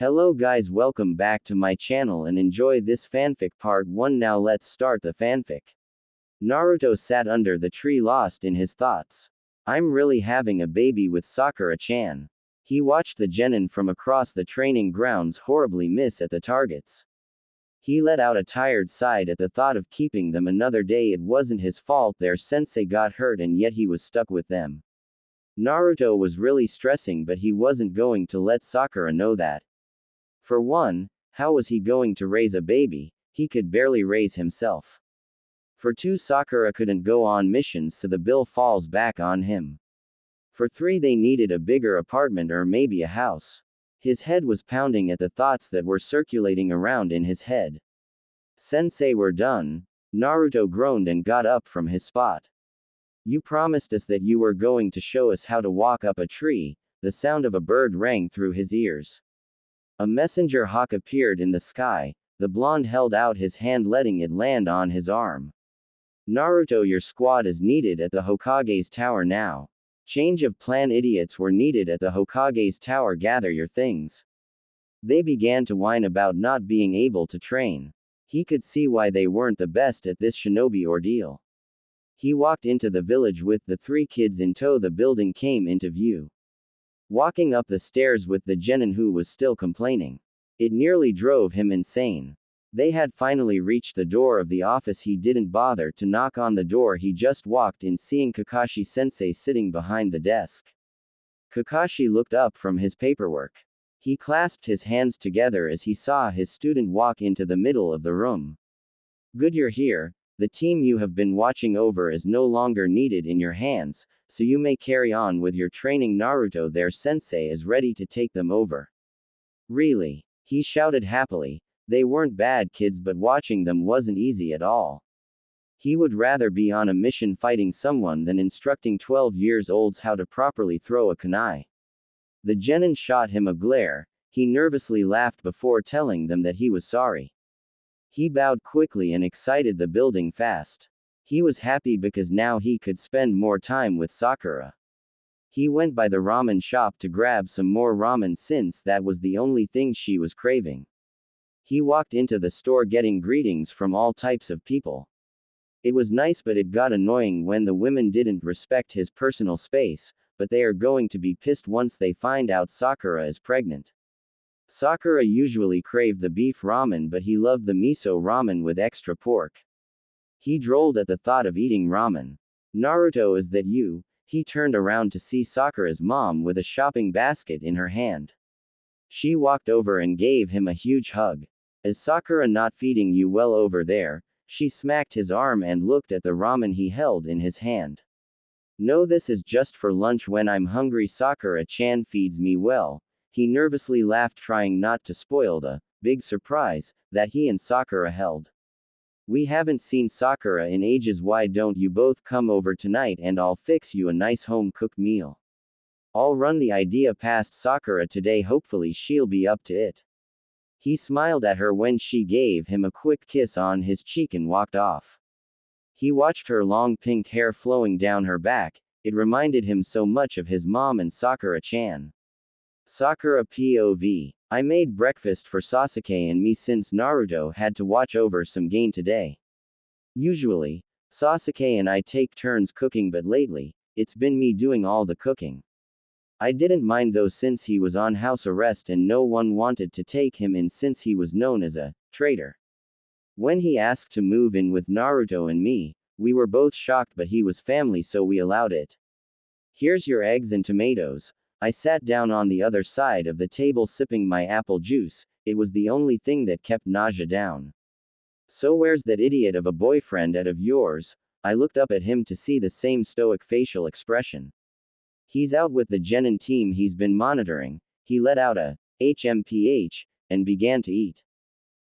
Hello guys, welcome back to my channel and enjoy this fanfic part 1. Now let's start the fanfic. Naruto sat under the tree lost in his thoughts. I'm really having a baby with Sakura-chan. He watched the genin from across the training grounds horribly miss at the targets. He let out a tired sigh at the thought of keeping them another day. It wasn't his fault their sensei got hurt and yet he was stuck with them. Naruto was really stressing, but he wasn't going to let Sakura know that. For one, how was he going to raise a baby? He could barely raise himself. For two, Sakura couldn't go on missions, so the bill falls back on him. For three, they needed a bigger apartment or maybe a house. His head was pounding at the thoughts that were circulating around in his head. Sensei, we're done. Naruto groaned and got up from his spot. You promised us that you were going to show us how to walk up a tree. The sound of a bird rang through his ears. A messenger hawk appeared in the sky. The blonde held out his hand, letting it land on his arm. Naruto, your squad is needed at the Hokage's tower now. Change of plan. Idiots were needed at the Hokage's tower. Gather your things. They began to whine about not being able to train. He could see why they weren't the best at this shinobi ordeal. He walked into the village with the three kids in tow. The building came into view. Walking up the stairs with the genin who was still complaining. It nearly drove him insane. They had finally reached the door of the office. He didn't bother to knock on the door. He just walked in, seeing Kakashi-sensei sitting behind the desk. Kakashi looked up from his paperwork. He clasped his hands together as he saw his student walk into the middle of the room. Good, you're here. The team you have been watching over is no longer needed in your hands, so you may carry on with your training. Naruto, their sensei is ready to take them over. Really? He shouted happily. They weren't bad kids, but watching them wasn't easy at all. He would rather be on a mission fighting someone than instructing 12-year-olds how to properly throw a kunai. The genin shot him a glare. He nervously laughed before telling them that he was sorry. He bowed quickly and exited the building fast. He was happy because now he could spend more time with Sakura. He went by the ramen shop to grab some more ramen since that was the only thing she was craving. He walked into the store getting greetings from all types of people. It was nice, but it got annoying when the women didn't respect his personal space, but they are going to be pissed once they find out Sakura is pregnant. Sakura usually craved the beef ramen, but he loved the miso ramen with extra pork. He drolled at the thought of eating ramen. Naruto, is that you? He turned around to see Sakura's mom with a shopping basket in her hand. She walked over and gave him a huge hug. Is Sakura not feeding you well over there? She smacked his arm and looked at the ramen he held in his hand. No, this is just for lunch when I'm hungry. Sakura-chan feeds me well. He nervously laughed, trying not to spoil the big surprise that he and Sakura held. We haven't seen Sakura in ages. Why don't you both come over tonight and I'll fix you a nice home-cooked meal? I'll run the idea past Sakura today. Hopefully she'll be up to it. He smiled at her when she gave him a quick kiss on his cheek and walked off. He watched her long pink hair flowing down her back. It reminded him so much of his mom and Sakura-chan. Sakura POV. I made breakfast for Sasuke and me since Naruto had to watch over some gain today. Usually, Sasuke and I take turns cooking, but lately, it's been me doing all the cooking. I didn't mind though, since he was on house arrest and no one wanted to take him in since he was known as a traitor. When he asked to move in with Naruto and me, we were both shocked, but he was family, so we allowed it. Here's your eggs and tomatoes. I sat down on the other side of the table sipping my apple juice. It was the only thing that kept nausea down. So where's that idiot of a boyfriend of yours? I looked up at him to see the same stoic facial expression. He's out with the genin team he's been monitoring. He let out a HMPH and began to eat.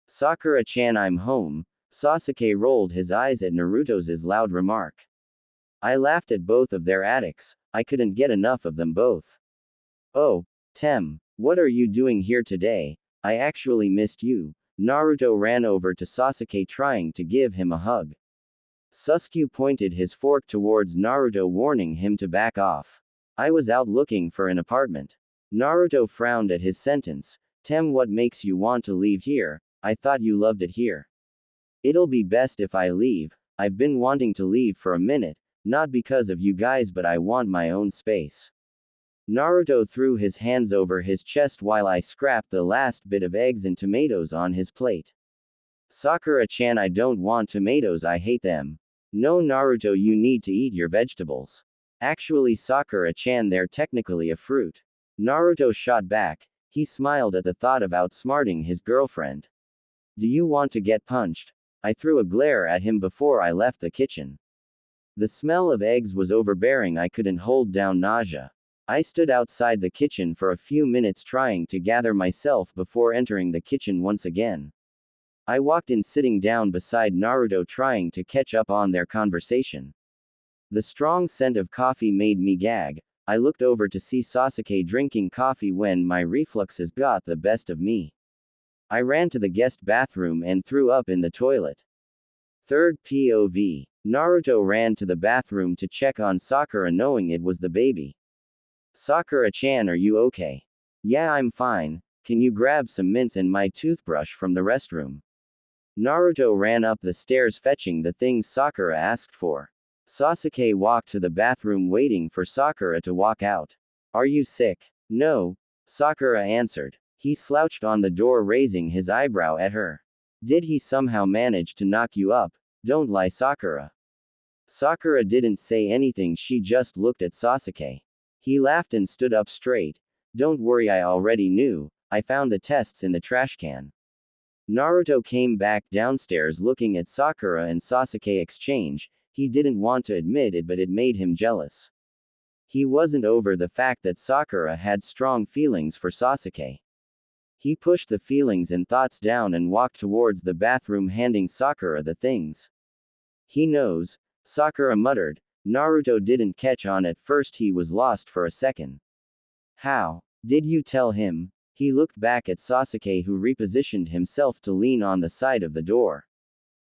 Sakura-chan, I'm home. Sasuke rolled his eyes at Naruto's loud remark. I laughed at both of their addicts. I couldn't get enough of them both. Oh, Tem, what are you doing here today? I actually missed you. Naruto ran over to Sasuke trying to give him a hug. Sasuke pointed his fork towards Naruto, warning him to back off. I was out looking for an apartment. Naruto frowned at his sentence. Tem, what makes you want to leave here? I thought you loved it here. It'll be best if I leave. I've been wanting to leave for a minute, not because of you guys, but I want my own space. Naruto threw his hands over his chest while I scrapped the last bit of eggs and tomatoes on his plate. Sakura-chan, I don't want tomatoes, I hate them. No, Naruto, you need to eat your vegetables. Actually, Sakura-chan, they're technically a fruit. Naruto shot back. He smiled at the thought of outsmarting his girlfriend. Do you want to get punched? I threw a glare at him before I left the kitchen. The smell of eggs was overbearing, I couldn't hold down nausea. I stood outside the kitchen for a few minutes trying to gather myself before entering the kitchen once again. I walked in, sitting down beside Naruto, trying to catch up on their conversation. The strong scent of coffee made me gag. I looked over to see Sasuke drinking coffee when my reflexes got the best of me. I ran to the guest bathroom and threw up in the toilet. Third POV. Naruto ran to the bathroom to check on Sakura, knowing it was the baby. Sakura-chan, are you okay? Yeah, I'm fine. Can you grab some mints and my toothbrush from the restroom? Naruto ran up the stairs fetching the things Sakura asked for. Sasuke walked to the bathroom waiting for Sakura to walk out. Are you sick? No, Sakura answered. He slouched on the door, raising his eyebrow at her. Did he somehow manage to knock you up? Don't lie, Sakura. Sakura didn't say anything, she just looked at Sasuke. He laughed and stood up straight. Don't worry, I already knew. I found the tests in the trash can. Naruto came back downstairs looking at Sakura and Sasuke exchange. He didn't want to admit it, but it made him jealous. He wasn't over the fact that Sakura had strong feelings for Sasuke. He pushed the feelings and thoughts down and walked towards the bathroom, handing Sakura the things. He knows, Sakura muttered. Naruto didn't catch on at first, he was lost for a second. How? Did you tell him? He looked back at Sasuke, who repositioned himself to lean on the side of the door.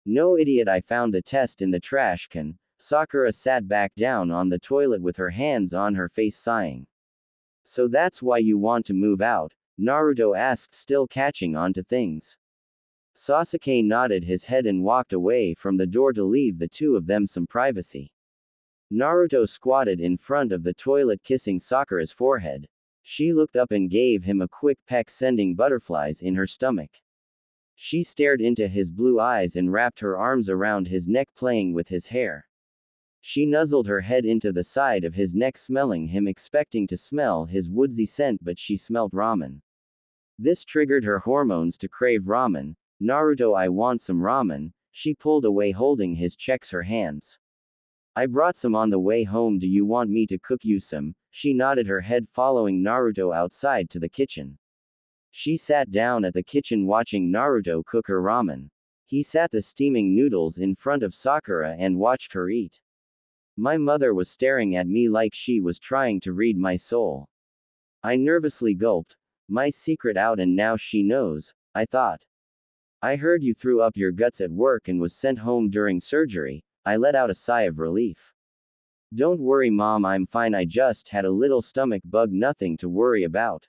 No, idiot, I found the test in the trash can. Sakura sat back down on the toilet with her hands on her face, sighing. So that's why you want to move out? Naruto asked, still catching on to things. Sasuke nodded his head and walked away from the door to leave the two of them some privacy. Naruto squatted in front of the toilet, kissing Sakura's forehead. She looked up and gave him a quick peck, sending butterflies in her stomach. She stared into his blue eyes and wrapped her arms around his neck, playing with his hair. She nuzzled her head into the side of his neck, smelling him, expecting to smell his woodsy scent, but she smelt ramen. This triggered her hormones to crave ramen. Naruto, I want some ramen. She pulled away, holding his checks her hands. I brought some on the way home, do you want me to cook you some? She nodded her head, following Naruto outside to the kitchen. She sat down at the kitchen watching Naruto cook her ramen. He sat the steaming noodles in front of Sakura and watched her eat. My mother was staring at me like she was trying to read my soul. I nervously gulped. My secret out, and now she knows, I thought. I heard you threw up your guts at work and was sent home during surgery. I let out a sigh of relief. Don't worry, Mom, I'm fine. I just had a little stomach bug, nothing to worry about.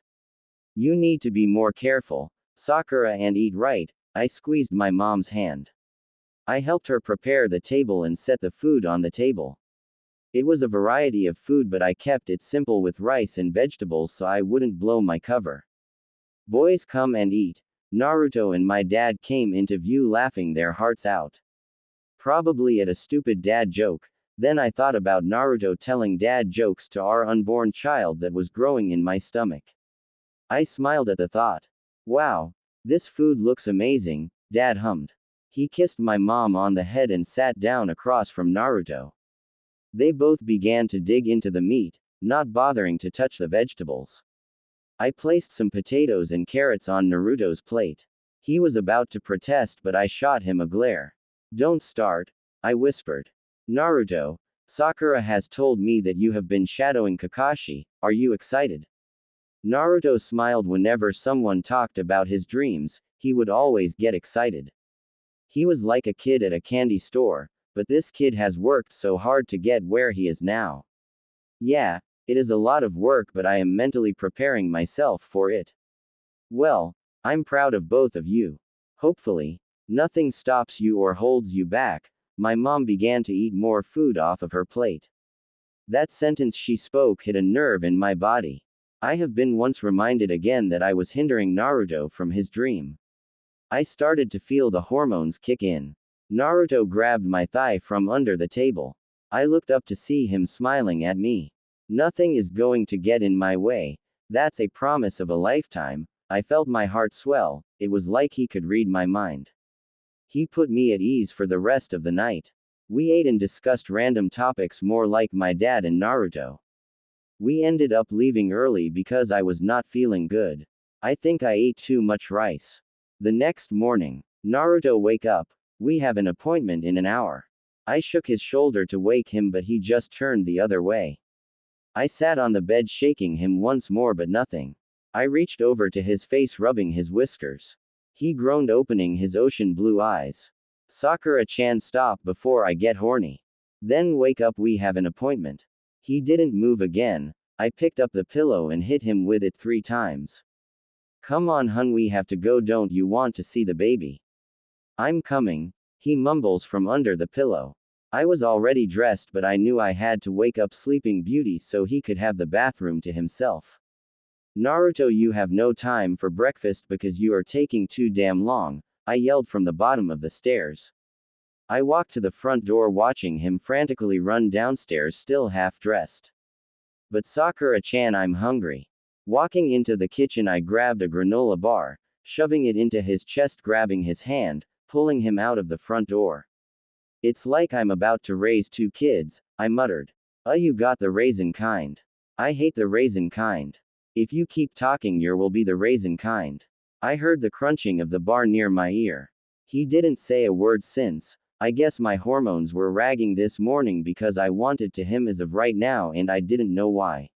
You need to be more careful, Sakura, and eat right. I squeezed my mom's hand. I helped her prepare the table and set the food on the table. It was a variety of food, but I kept it simple with rice and vegetables so I wouldn't blow my cover. Boys, come and eat. Naruto and my dad came into view, laughing their hearts out. Probably at a stupid dad joke. Then I thought about Naruto telling dad jokes to our unborn child that was growing in my stomach. I smiled at the thought. Wow, this food looks amazing, Dad hummed. He kissed my mom on the head and sat down across from Naruto. They both began to dig into the meat, not bothering to touch the vegetables. I placed some potatoes and carrots on Naruto's plate. He was about to protest, but I shot him a glare. Don't start, I whispered. Naruto, Sakura has told me that you have been shadowing Kakashi. Are you excited? Naruto smiled. Whenever someone talked about his dreams, he would always get excited. He was like a kid at a candy store, but this kid has worked so hard to get where he is now. Yeah, it is a lot of work, but I am mentally preparing myself for it. Well, I'm proud of both of you. Hopefully, nothing stops you or holds you back. My mom began to eat more food off of her plate. That sentence she spoke hit a nerve in my body. I have been once reminded again that I was hindering Naruto from his dream. I started to feel the hormones kick in. Naruto grabbed my thigh from under the table. I looked up to see him smiling at me. Nothing is going to get in my way. That's a promise of a lifetime. I felt my heart swell. It was like he could read my mind. He put me at ease for the rest of the night. We ate and discussed random topics more like my dad and Naruto. We ended up leaving early because I was not feeling good. I think I ate too much rice. The next morning, Naruto wake up. We have an appointment in an hour. I shook his shoulder to wake him, but he just turned the other way. I sat on the bed shaking him once more, but nothing. I reached over to his face, rubbing his whiskers. He groaned, opening his ocean blue eyes. Sakura-chan, stop before I get horny. Then wake up, we have an appointment. He didn't move again. I picked up the pillow and hit him with it 3 times. Come on, hun, we have to go. Don't you want to see the baby? I'm coming, he mumbles from under the pillow. I was already dressed, but I knew I had to wake up Sleeping Beauty so he could have the bathroom to himself. Naruto, you have no time for breakfast because you are taking too damn long, I yelled from the bottom of the stairs. I walked to the front door, watching him frantically run downstairs, still half dressed. But Sakura-chan, I'm hungry. Walking into the kitchen, I grabbed a granola bar, shoving it into his chest, grabbing his hand, pulling him out of the front door. It's like I'm about to raise 2 kids, I muttered. You got the raisin kind. I hate the raisin kind. If you keep talking, you will be the raisin kind. I heard the crunching of the bar near my ear. He didn't say a word since. I guess my hormones were ragging this morning because I wanted to him as of right now, and I didn't know why.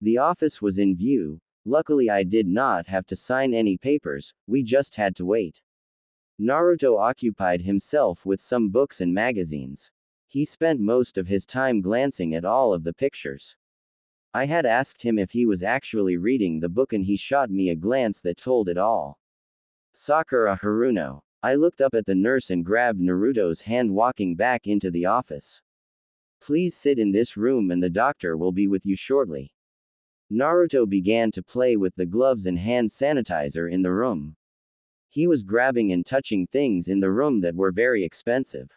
The office was in view. Luckily, I did not have to sign any papers, we just had to wait. Naruto occupied himself with some books and magazines. He spent most of his time glancing at all of the pictures. I had asked him if he was actually reading the book, and he shot me a glance that told it all. Sakura Haruno. I looked up at the nurse and grabbed Naruto's hand, walking back into the office. Please sit in this room and the doctor will be with you shortly. Naruto began to play with the gloves and hand sanitizer in the room. He was grabbing and touching things in the room that were very expensive.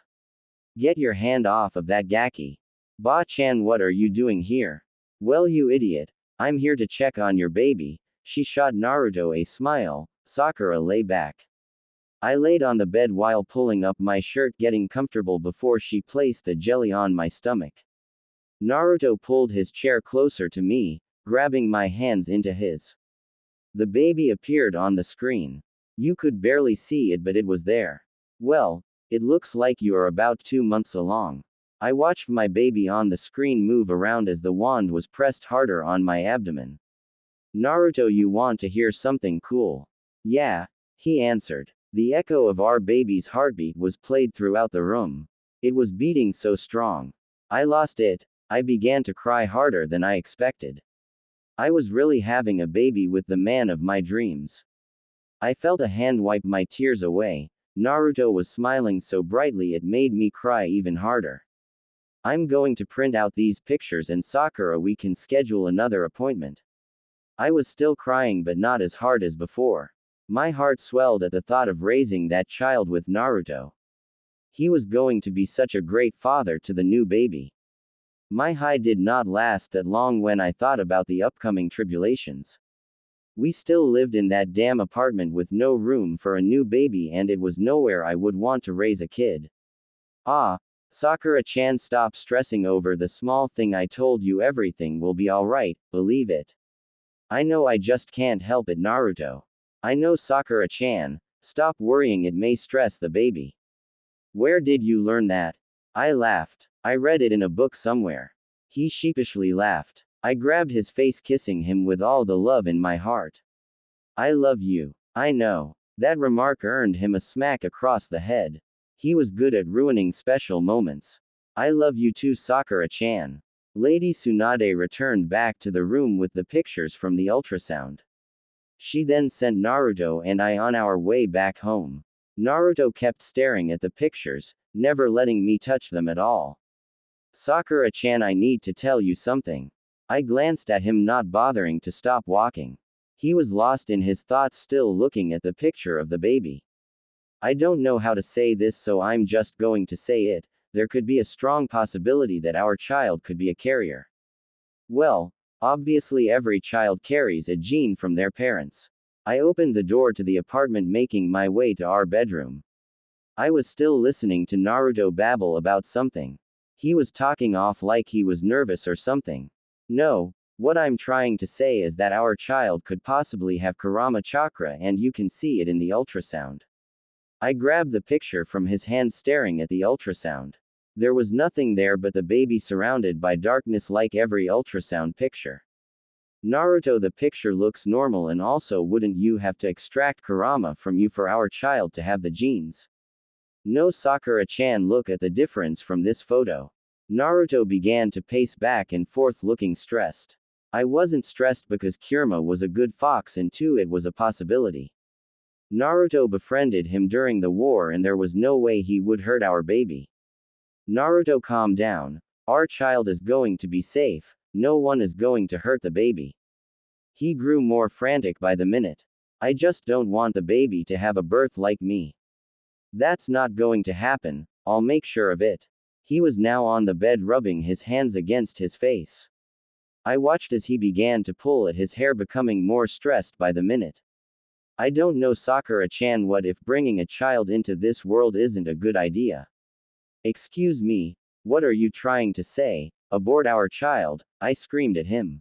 Get your hand off of that gaki. Ba-chan, what are you doing here? Well, you idiot. I'm here to check on your baby. She shot Naruto a smile. Sakura, lay back. I laid on the bed while pulling up my shirt, getting comfortable before she placed the jelly on my stomach. Naruto pulled his chair closer to me, grabbing my hands into his. The baby appeared on the screen. You could barely see it, but it was there. Well, it looks like you are about 2 months along. I watched my baby on the screen move around as the wand was pressed harder on my abdomen. Naruto, you want to hear something cool? Yeah, he answered. The echo of our baby's heartbeat was played throughout the room. It was beating so strong. I lost it. I began to cry harder than I expected. I was really having a baby with the man of my dreams. I felt a hand wipe my tears away. Naruto was smiling so brightly it made me cry even harder. I'm going to print out these pictures, and Sakura, we can schedule another appointment. I was still crying, but not as hard as before. My heart swelled at the thought of raising that child with Naruto. He was going to be such a great father to the new baby. My high did not last that long when I thought about the upcoming tribulations. We still lived in that damn apartment with no room for a new baby, and it was nowhere I would want to raise a kid. Sakura-chan, stop stressing over the small thing. I told you everything will be alright, believe it. I know, I just can't help it, Naruto. I know, Sakura-chan, stop worrying, it may stress the baby. Where did you learn that? I laughed. I read it in a book somewhere. He sheepishly laughed. I grabbed his face, kissing him with all the love in my heart. I love you. I know. That remark earned him a smack across the head. He was good at ruining special moments. I love you too, Sakura-chan. Lady Tsunade returned back to the room with the pictures from the ultrasound. She then sent Naruto and I on our way back home. Naruto kept staring at the pictures, never letting me touch them at all. Sakura-chan, I need to tell you something. I glanced at him, not bothering to stop walking. He was lost in his thoughts, still looking at the picture of the baby. I don't know how to say this, so I'm just going to say it. There could be a strong possibility that our child could be a carrier. Well, obviously every child carries a gene from their parents. I opened the door to the apartment, making my way to our bedroom. I was still listening to Naruto babble about something. He was talking off like he was nervous or something. No, what I'm trying to say is that our child could possibly have Kurama chakra, and you can see it in the ultrasound. I grabbed the picture from his hand, staring at the ultrasound. There was nothing there but the baby surrounded by darkness like every ultrasound picture. Naruto, the picture looks normal, and also wouldn't you have to extract Kurama from you for our child to have the genes? No, Sakura-chan, look at the difference from this photo. Naruto began to pace back and forth, looking stressed. I wasn't stressed because Kurama was a good fox, and too, it was a possibility. Naruto befriended him during the war, and there was no way he would hurt our baby. Naruto, calm down. Our child is going to be safe. No one is going to hurt the baby. He grew more frantic by the minute. I just don't want the baby to have a birth like me. That's not going to happen, I'll make sure of it. He was now on the bed, rubbing his hands against his face. I watched as he began to pull at his hair, becoming more stressed by the minute. I don't know, Sakura-chan, what if bringing a child into this world isn't a good idea? Excuse me, what are you trying to say? Abort our child, I screamed at him.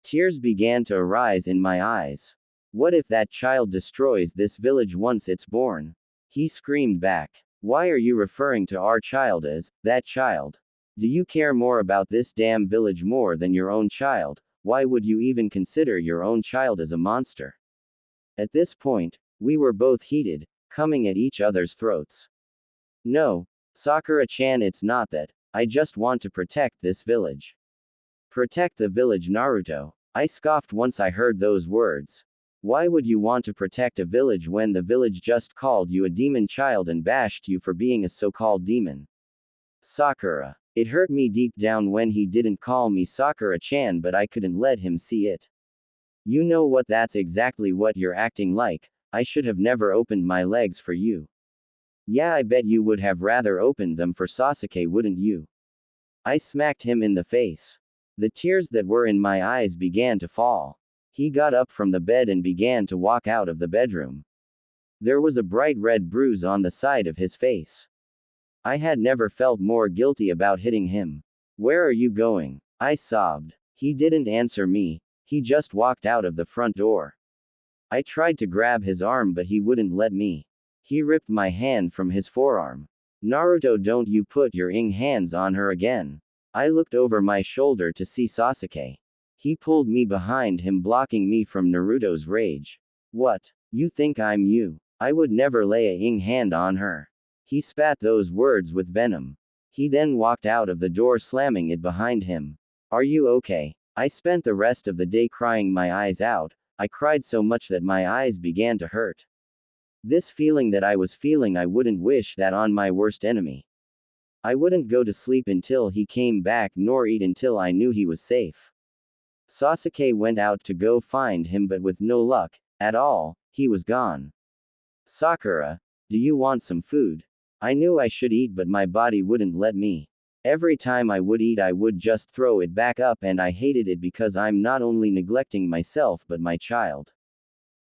Tears began to arise in my eyes. What if that child destroys this village once it's born? He screamed back. Why are you referring to our child as that child? Do you care more about this damn village more than your own child? Why would you even consider your own child as a monster? At this point, we were both heated, coming at each other's throats. No, Sakura-chan, it's not that. I just want to protect this village. Protect the village, Naruto. I scoffed once I heard those words. Why would you want to protect a village when the village just called you a demon child and bashed you for being a so-called demon? Sakura. It hurt me deep down when he didn't call me Sakura-chan, but I couldn't let him see it. You know what, that's exactly what you're acting like. I should have never opened my legs for you. Yeah, I bet you would have rather opened them for Sasuke, wouldn't you? I smacked him in the face. The tears that were in my eyes began to fall. He got up from the bed and began to walk out of the bedroom. There was a bright red bruise on the side of his face. I had never felt more guilty about hitting him. Where are you going? I sobbed. He didn't answer me. He just walked out of the front door. I tried to grab his arm, but he wouldn't let me. He ripped my hand from his forearm. Naruto, don't you put your hands on her again. I looked over my shoulder to see Sasuke. He pulled me behind him, blocking me from Naruto's rage. What? You think I'm you? I would never lay a hand on her. He spat those words with venom. He then walked out of the door, slamming it behind him. Are you okay? I spent the rest of the day crying my eyes out. I cried so much that my eyes began to hurt. This feeling that I was feeling, I wouldn't wish that on my worst enemy. I wouldn't go to sleep until he came back, nor eat until I knew he was safe. Sasuke went out to go find him, but with no luck at all, he was gone. Sakura, do you want some food? I knew I should eat, but my body wouldn't let me. Every time I would eat, I would just throw it back up, and I hated it because I'm not only neglecting myself but my child.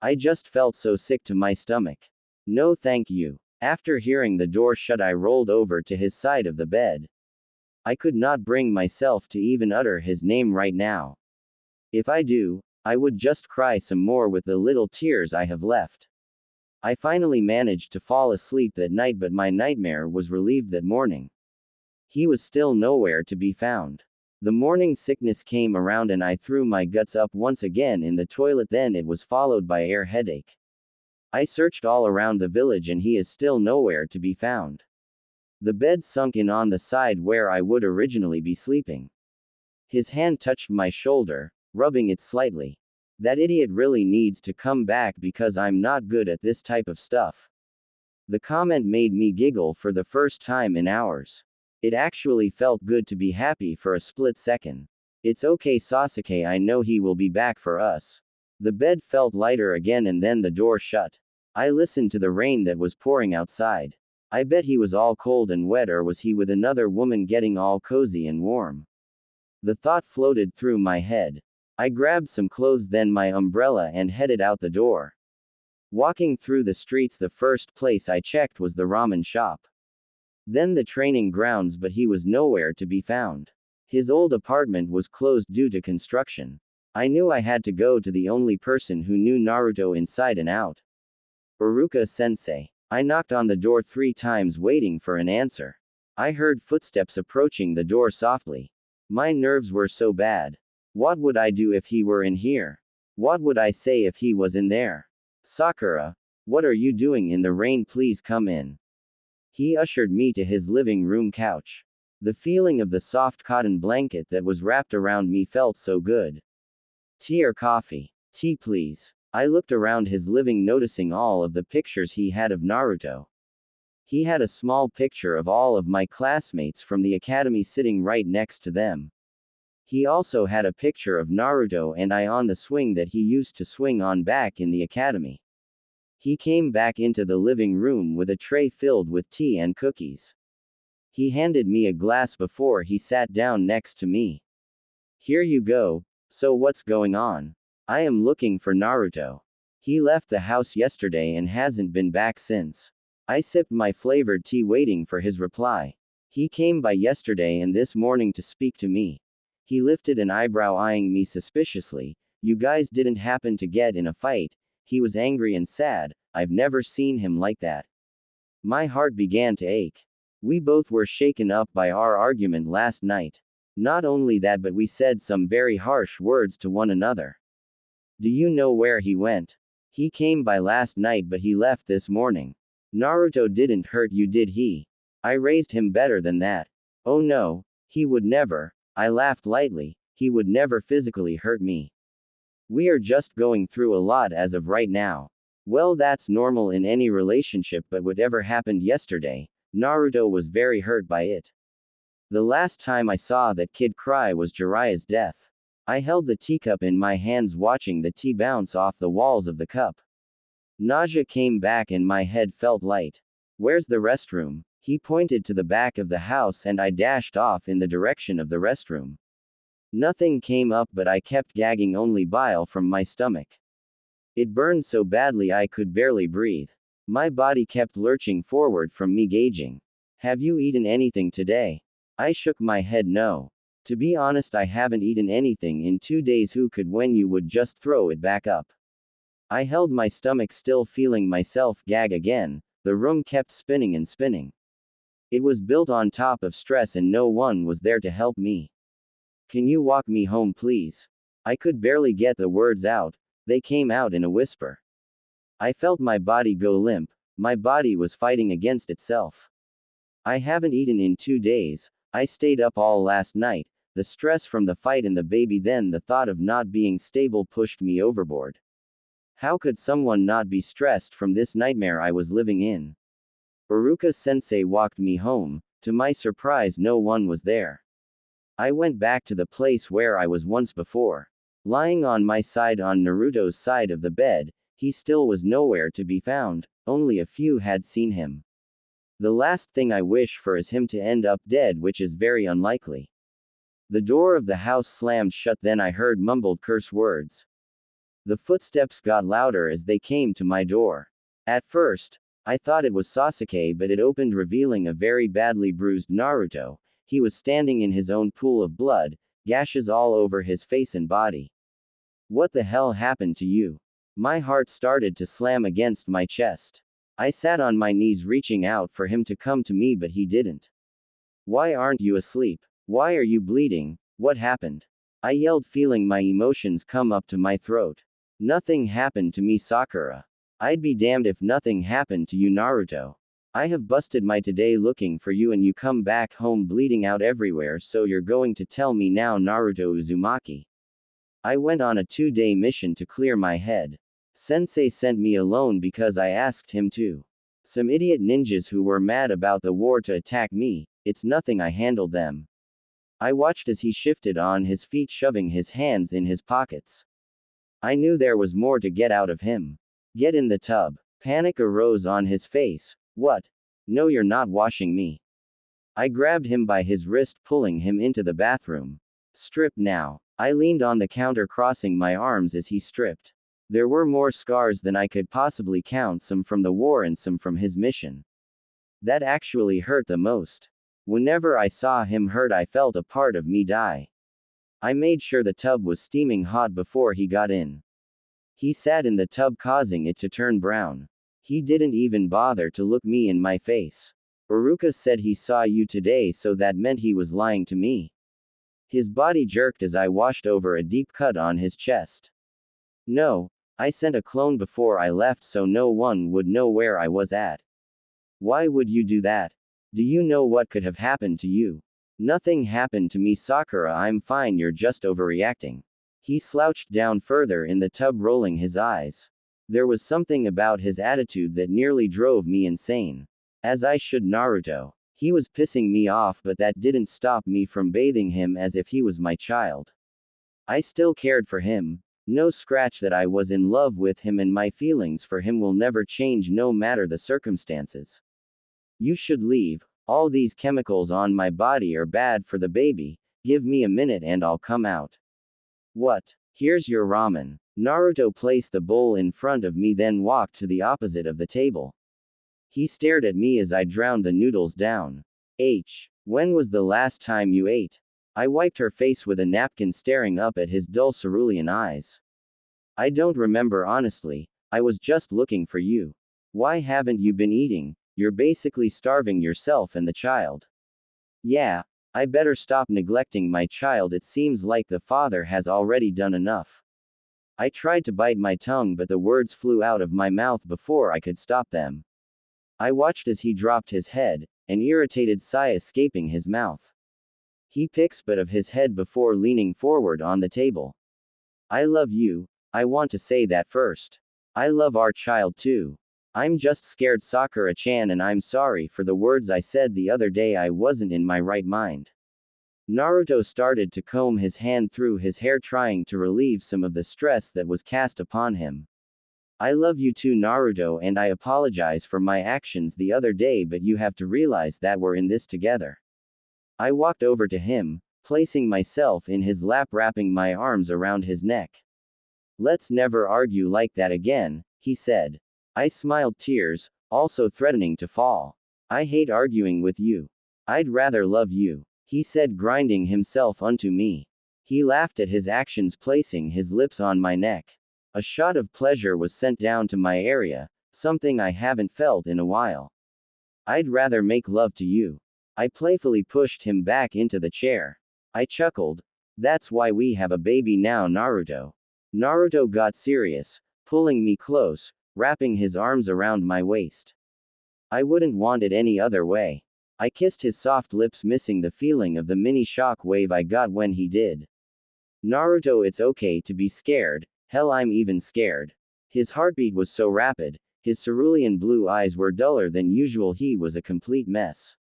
I just felt so sick to my stomach. No thank you. After hearing the door shut, I rolled over to his side of the bed. I could not bring myself to even utter his name right now. If I do, I would just cry some more with the little tears I have left. I finally managed to fall asleep that night, but my nightmare was relieved that morning. He was still nowhere to be found. The morning sickness came around and I threw my guts up once again in the toilet, then it was followed by air headache. I searched all around the village and he is still nowhere to be found. The bed sunk in on the side where I would originally be sleeping. His hand touched my shoulder, rubbing it slightly. That idiot really needs to come back because I'm not good at this type of stuff. The comment made me giggle for the first time in hours. It actually felt good to be happy for a split second. It's okay, Sasuke, I know he will be back for us. The bed felt lighter again and then the door shut. I listened to the rain that was pouring outside. I bet he was all cold and wet, or was he with another woman getting all cozy and warm? The thought floated through my head. I grabbed some clothes, then my umbrella, and headed out the door. Walking through the streets, the first place I checked was the ramen shop. Then the training grounds, but he was nowhere to be found. His old apartment was closed due to construction. I knew I had to go to the only person who knew Naruto inside and out. Iruka-sensei. I knocked on the door 3 times waiting for an answer. I heard footsteps approaching the door softly. My nerves were so bad. What would I do if he were in here? What would I say if he was in there? Sakura, what are you doing in the rain? Please come in. He ushered me to his living room couch. The feeling of the soft cotton blanket that was wrapped around me felt so good. Tea or coffee? Tea, please. I looked around his living, noticing all of the pictures he had of Naruto. He had a small picture of all of my classmates from the academy sitting right next to them. He also had a picture of Naruto and I on the swing that he used to swing on back in the academy. He came back into the living room with a tray filled with tea and cookies. He handed me a glass before he sat down next to me. Here you go. So what's going on? I am looking for Naruto. He left the house yesterday and hasn't been back since. I sipped my flavored tea waiting for his reply. He came by yesterday and this morning to speak to me. He lifted an eyebrow, eyeing me suspiciously. You guys didn't happen to get in a fight? He was angry and sad. I've never seen him like that. My heart began to ache. We both were shaken up by our argument last night. Not only that, but we said some very harsh words to one another. Do you know where he went? He came by last night but he left this morning. Naruto didn't hurt you, did he? I raised him better than that. Oh no, he would never. I laughed lightly. He would never physically hurt me. We are just going through a lot as of right now. Well, that's normal in any relationship, but whatever happened yesterday, Naruto was very hurt by it. The last time I saw that kid cry was Jiraiya's death. I held the teacup in my hands, watching the tea bounce off the walls of the cup. Nausea came back and my head felt light. Where's the restroom? He pointed to the back of the house and I dashed off in the direction of the restroom. Nothing came up, but I kept gagging, only bile from my stomach. It burned so badly I could barely breathe. My body kept lurching forward from me gagging. Have you eaten anything today? I shook my head no. To be honest, I haven't eaten anything in 2 days. Who could when you would just throw it back up? I held my stomach still, feeling myself gag again. The room kept spinning and spinning. It was built on top of stress and no one was there to help me. Can you walk me home, please? I could barely get the words out. They came out in a whisper. I felt my body go limp. My body was fighting against itself. I haven't eaten in 2 days. I stayed up all last night. The stress from the fight and the baby, then the thought of not being stable pushed me overboard. How could someone not be stressed from this nightmare I was living in? Iruka-sensei walked me home. To my surprise, no one was there. I went back to the place where I was once before. Lying on my side on Naruto's side of the bed, he still was nowhere to be found. Only a few had seen him. The last thing I wish for is him to end up dead, which is very unlikely. The door of the house slammed shut, then I heard mumbled curse words. The footsteps got louder as they came to my door. At first, I thought it was Sasuke, but it opened, revealing a very badly bruised Naruto. He was standing in his own pool of blood, gashes all over his face and body. What the hell happened to you? My heart started to slam against my chest. I sat on my knees, reaching out for him to come to me, but he didn't. Why aren't you asleep? Why are you bleeding? What happened? I yelled, feeling my emotions come up to my throat. Nothing happened to me, Sakura. I'd be damned if nothing happened to you, Naruto. I have busted my today looking for you and you come back home bleeding out everywhere, so you're going to tell me now, Naruto Uzumaki? I went on a 2-day mission to clear my head. Sensei sent me alone because I asked him to. Some idiot ninjas who were mad about the war to attack me, it's nothing, I handled them. I watched as he shifted on his feet, shoving his hands in his pockets. I knew there was more to get out of him. Get in the tub. Panic arose on his face. What? No, you're not washing me. I grabbed him by his wrist, pulling him into the bathroom. Strip now. I leaned on the counter, crossing my arms as he stripped. There were more scars than I could possibly count, some from the war and some from his mission. That actually hurt the most. Whenever I saw him hurt, I felt a part of me die. I made sure the tub was steaming hot before he got in. He sat in the tub, causing it to turn brown. He didn't even bother to look me in my face. Uruka said he saw you today, so that meant he was lying to me. His body jerked as I washed over a deep cut on his chest. No, I sent a clone before I left so no one would know where I was at. Why would you do that? Do you know what could have happened to you? Nothing happened to me, Sakura, I'm fine, you're just overreacting. He slouched down further in the tub, rolling his eyes. There was something about his attitude that nearly drove me insane. As I should, Naruto. He was pissing me off, but that didn't stop me from bathing him as if he was my child. I still cared for him. No scratch that I was in love with him, and my feelings for him will never change no matter the circumstances. You should leave. All these chemicals on my body are bad for the baby. Give me a minute and I'll come out. What? Here's your ramen. Naruto placed the bowl in front of me, then walked to the opposite of the table. He stared at me as I drowned the noodles down. When was the last time you ate? I wiped her face with a napkin, staring up at his dull cerulean eyes. I don't remember, honestly. I was just looking for you. Why haven't you been eating? You're basically starving yourself and the child. Yeah, I better stop neglecting my child. It seems like the father has already done enough. I tried to bite my tongue, but the words flew out of my mouth before I could stop them. I watched as he dropped his head, an irritated sigh escaping his mouth. He picks but of his head before leaning forward on the table. I love you. I want to say that first. I love our child too. I'm just scared, Sakura-chan, and I'm sorry for the words I said the other day. I wasn't in my right mind. Naruto started to comb his hand through his hair, trying to relieve some of the stress that was cast upon him. I love you too, Naruto, and I apologize for my actions the other day, but you have to realize that we're in this together. I walked over to him, placing myself in his lap, wrapping my arms around his neck. Let's never argue like that again, he said. I smiled, tears also threatening to fall. I hate arguing with you. I'd rather love you, he said, grinding himself onto me. He laughed at his actions, placing his lips on my neck. A shot of pleasure was sent down to my area, something I haven't felt in a while. I'd rather make love to you. I playfully pushed him back into the chair. I chuckled. That's why we have a baby now, Naruto. Naruto got serious, pulling me close, wrapping his arms around my waist. I wouldn't want it any other way. I kissed his soft lips, missing the feeling of the mini shock wave I got when he did. Naruto, it's okay to be scared. Hell, I'm even scared. His heartbeat was so rapid, his cerulean blue eyes were duller than usual. He was a complete mess.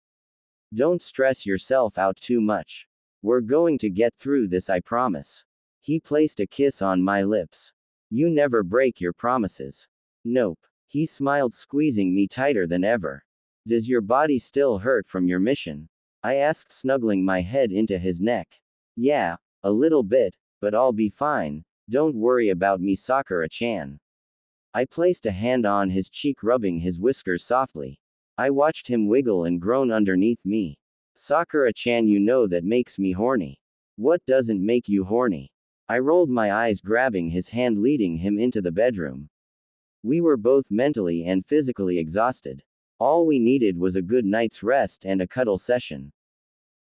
Don't stress yourself out too much. We're going to get through this, I promise. He placed a kiss on my lips. You never break your promises. Nope. He smiled, squeezing me tighter than ever. Does your body still hurt from your mission? I asked, snuggling my head into his neck. Yeah, a little bit, but I'll be fine. Don't worry about me, Sakura-chan. I placed a hand on his cheek, rubbing his whiskers softly. I watched him wiggle and groan underneath me. Sakura-chan, you know that makes me horny. What doesn't make you horny? I rolled my eyes, grabbing his hand, leading him into the bedroom. We were both mentally and physically exhausted. All we needed was a good night's rest and a cuddle session.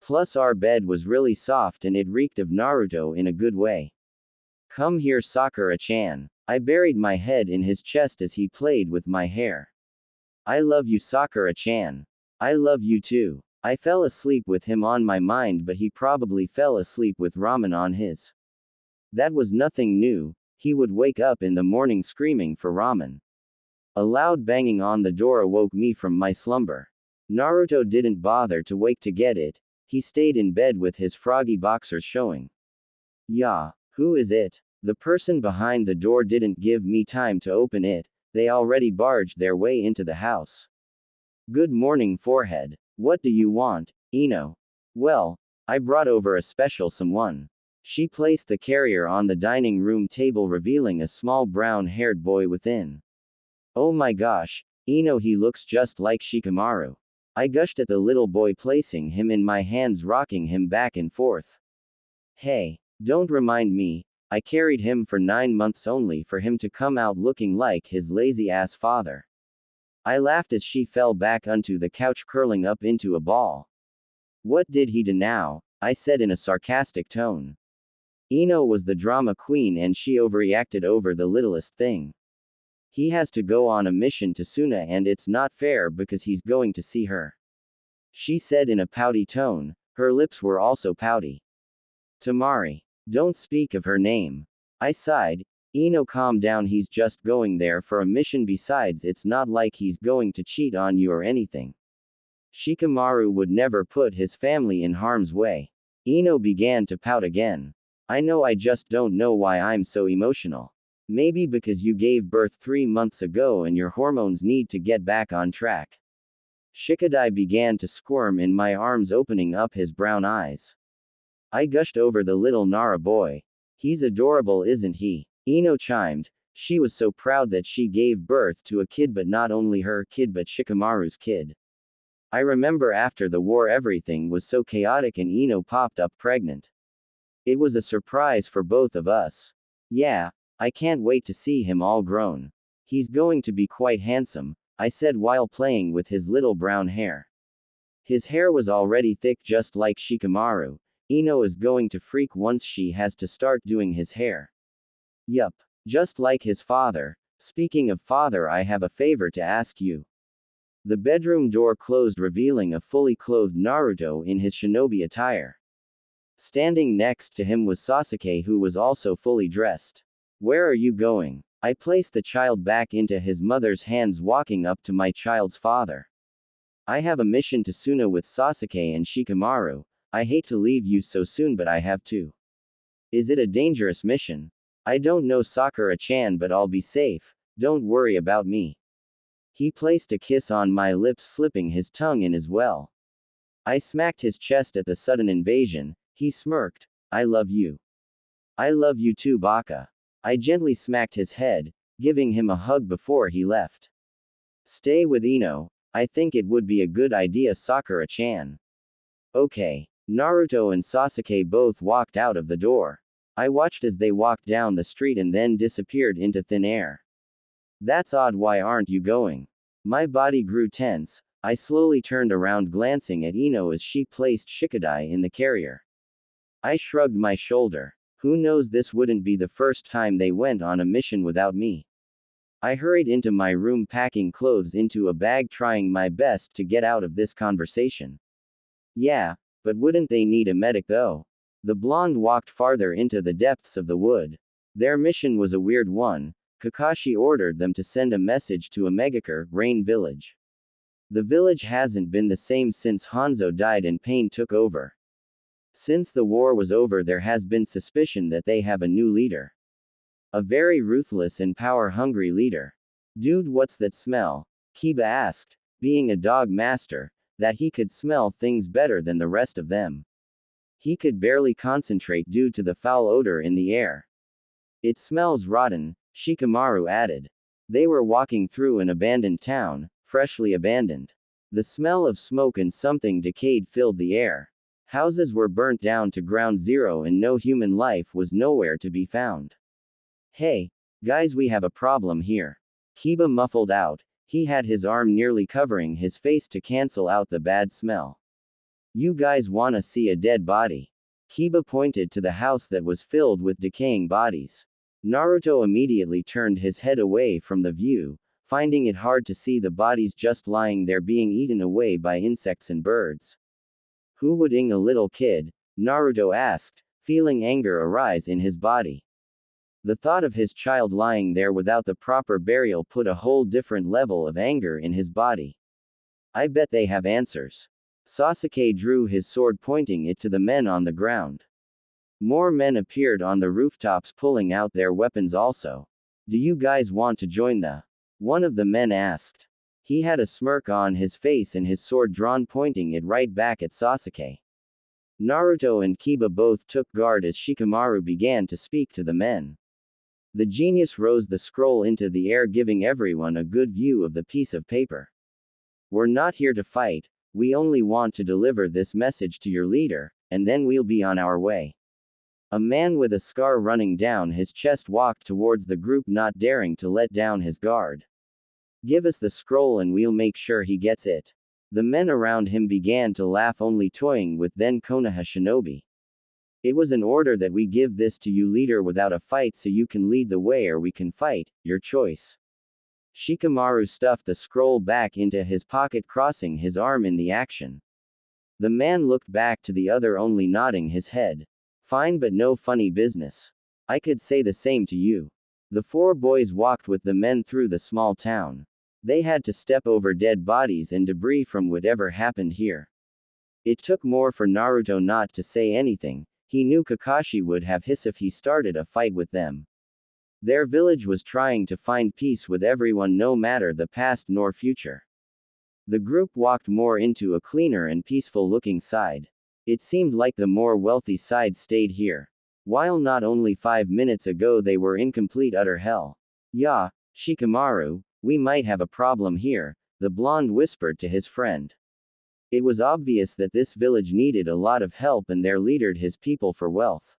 Plus, our bed was really soft and it reeked of Naruto in a good way. Come here, Sakura-chan. I buried my head in his chest as he played with my hair. I love you, Sakura-chan. I love you too. I fell asleep with him on my mind, but he probably fell asleep with ramen on his. That was nothing new. He would wake up in the morning screaming for ramen. A loud banging on the door awoke me from my slumber. Naruto didn't bother to wake to get it. He stayed in bed with his froggy boxers showing. Yeah, who is it? The person behind the door didn't give me time to open it. They already barged their way into the house. Good morning, forehead. What do you want, Ino? Well, I brought over a special someone. She placed the carrier on the dining room table, revealing a small brown-haired boy within. Oh my gosh, Ino, he looks just like Shikamaru. I gushed at the little boy, placing him in my hands, rocking him back and forth. Hey, don't remind me. I carried him for 9 months only for him to come out looking like his lazy-ass father. I laughed as she fell back onto the couch, curling up into a ball. What did he do now? I said in a sarcastic tone. Ino was the drama queen and she overreacted over the littlest thing. He has to go on a mission to Suna and it's not fair because he's going to see her. She said in a pouty tone. Her lips were also pouty. Tamari. Don't speak of her name. I sighed. Ino, calm down, he's just going there for a mission, besides it's not like he's going to cheat on you or anything. Shikamaru would never put his family in harm's way. Ino began to pout again. I know, I just don't know why I'm so emotional. Maybe because you gave birth 3 months ago and your hormones need to get back on track. Shikadai began to squirm in my arms, opening up his brown eyes. I gushed over the little Nara boy. He's adorable, isn't he? Ino chimed. She was so proud that she gave birth to a kid, but not only her kid but Shikamaru's kid. I remember after the war everything was so chaotic and Ino popped up pregnant. It was a surprise for both of us. Yeah, I can't wait to see him all grown. He's going to be quite handsome, I said while playing with his little brown hair. His hair was already thick just like Shikamaru. Ino is going to freak once she has to start doing his hair. Yup. Just like his father. Speaking of father, I have a favor to ask you. The bedroom door closed, revealing a fully clothed Naruto in his shinobi attire. Standing next to him was Sasuke, who was also fully dressed. Where are you going? I placed the child back into his mother's hands, walking up to my child's father. I have a mission to Suna with Sasuke and Shikamaru. I hate to leave you so soon, but I have to. Is it a dangerous mission? I don't know, Sakura-chan, but I'll be safe. Don't worry about me. He placed a kiss on my lips, slipping his tongue in as well. I smacked his chest at the sudden invasion. He smirked. I love you. I love you too, Baka. I gently smacked his head, giving him a hug before he left. Stay with Ino. I think it would be a good idea, Sakura-chan. Okay. Naruto and Sasuke both walked out of the door. I watched as they walked down the street and then disappeared into thin air. That's odd, why aren't you going? My body grew tense. I slowly turned around, glancing at Ino as she placed Shikadai in the carrier. I shrugged my shoulder. Who knows, this wouldn't be the first time they went on a mission without me. I hurried into my room, packing clothes into a bag, trying my best to get out of this conversation. Yeah, but wouldn't they need a medic though? The blonde walked farther into the depths of the wood. Their mission was a weird one. Kakashi ordered them to send a message to a Megakure, Rain Village. The village hasn't been the same since Hanzo died and Pain took over. Since the war was over, there has been suspicion that they have a new leader. A very ruthless and power-hungry leader. Dude, what's that smell? Kiba asked, being a dog master, that he could smell things better than the rest of them. He could barely concentrate due to the foul odor in the air. It smells rotten, Shikamaru added. They were walking through an abandoned town, freshly abandoned. The smell of smoke and something decayed filled the air. Houses were burnt down to ground zero and no human life was nowhere to be found. Hey, guys, we have a problem here. Kiba muffled out. He had his arm nearly covering his face to cancel out the bad smell. You guys wanna see a dead body? Kiba pointed to the house that was filled with decaying bodies. Naruto immediately turned his head away from the view, finding it hard to see the bodies just lying there being eaten away by insects and birds. Who would ing a little kid? Naruto asked, feeling anger arise in his body. The thought of his child lying there without the proper burial put a whole different level of anger in his body. I bet they have answers. Sasuke drew his sword, pointing it to the men on the ground. More men appeared on the rooftops, pulling out their weapons also. Do you guys want to join the? One of the men asked. He had a smirk on his face and his sword drawn, pointing it right back at Sasuke. Naruto and Kiba both took guard as Shikamaru began to speak to the men. The genius rose the scroll into the air, giving everyone a good view of the piece of paper. We're not here to fight, we only want to deliver this message to your leader, and then we'll be on our way. A man with a scar running down his chest walked towards the group, not daring to let down his guard. Give us the scroll and we'll make sure he gets it. The men around him began to laugh, only toying with then Konoha shinobi. It was an order that we give this to you, leader, without a fight, so you can lead the way or we can fight, your choice. Shikamaru stuffed the scroll back into his pocket, crossing his arm in the action. The man looked back to the other, only nodding his head. Fine, but no funny business. I could say the same to you. The four boys walked with the men through the small town. They had to step over dead bodies and debris from whatever happened here. It took more for Naruto not to say anything. He knew Kakashi would have hissed if he started a fight with them. Their village was trying to find peace with everyone, no matter the past nor future. The group walked more into a cleaner and peaceful looking side. It seemed like the more wealthy side stayed here. While not only 5 minutes ago they were in complete utter hell. Yeah, Shikamaru, we might have a problem here, the blonde whispered to his friend. It was obvious that this village needed a lot of help and their leadered his people for wealth.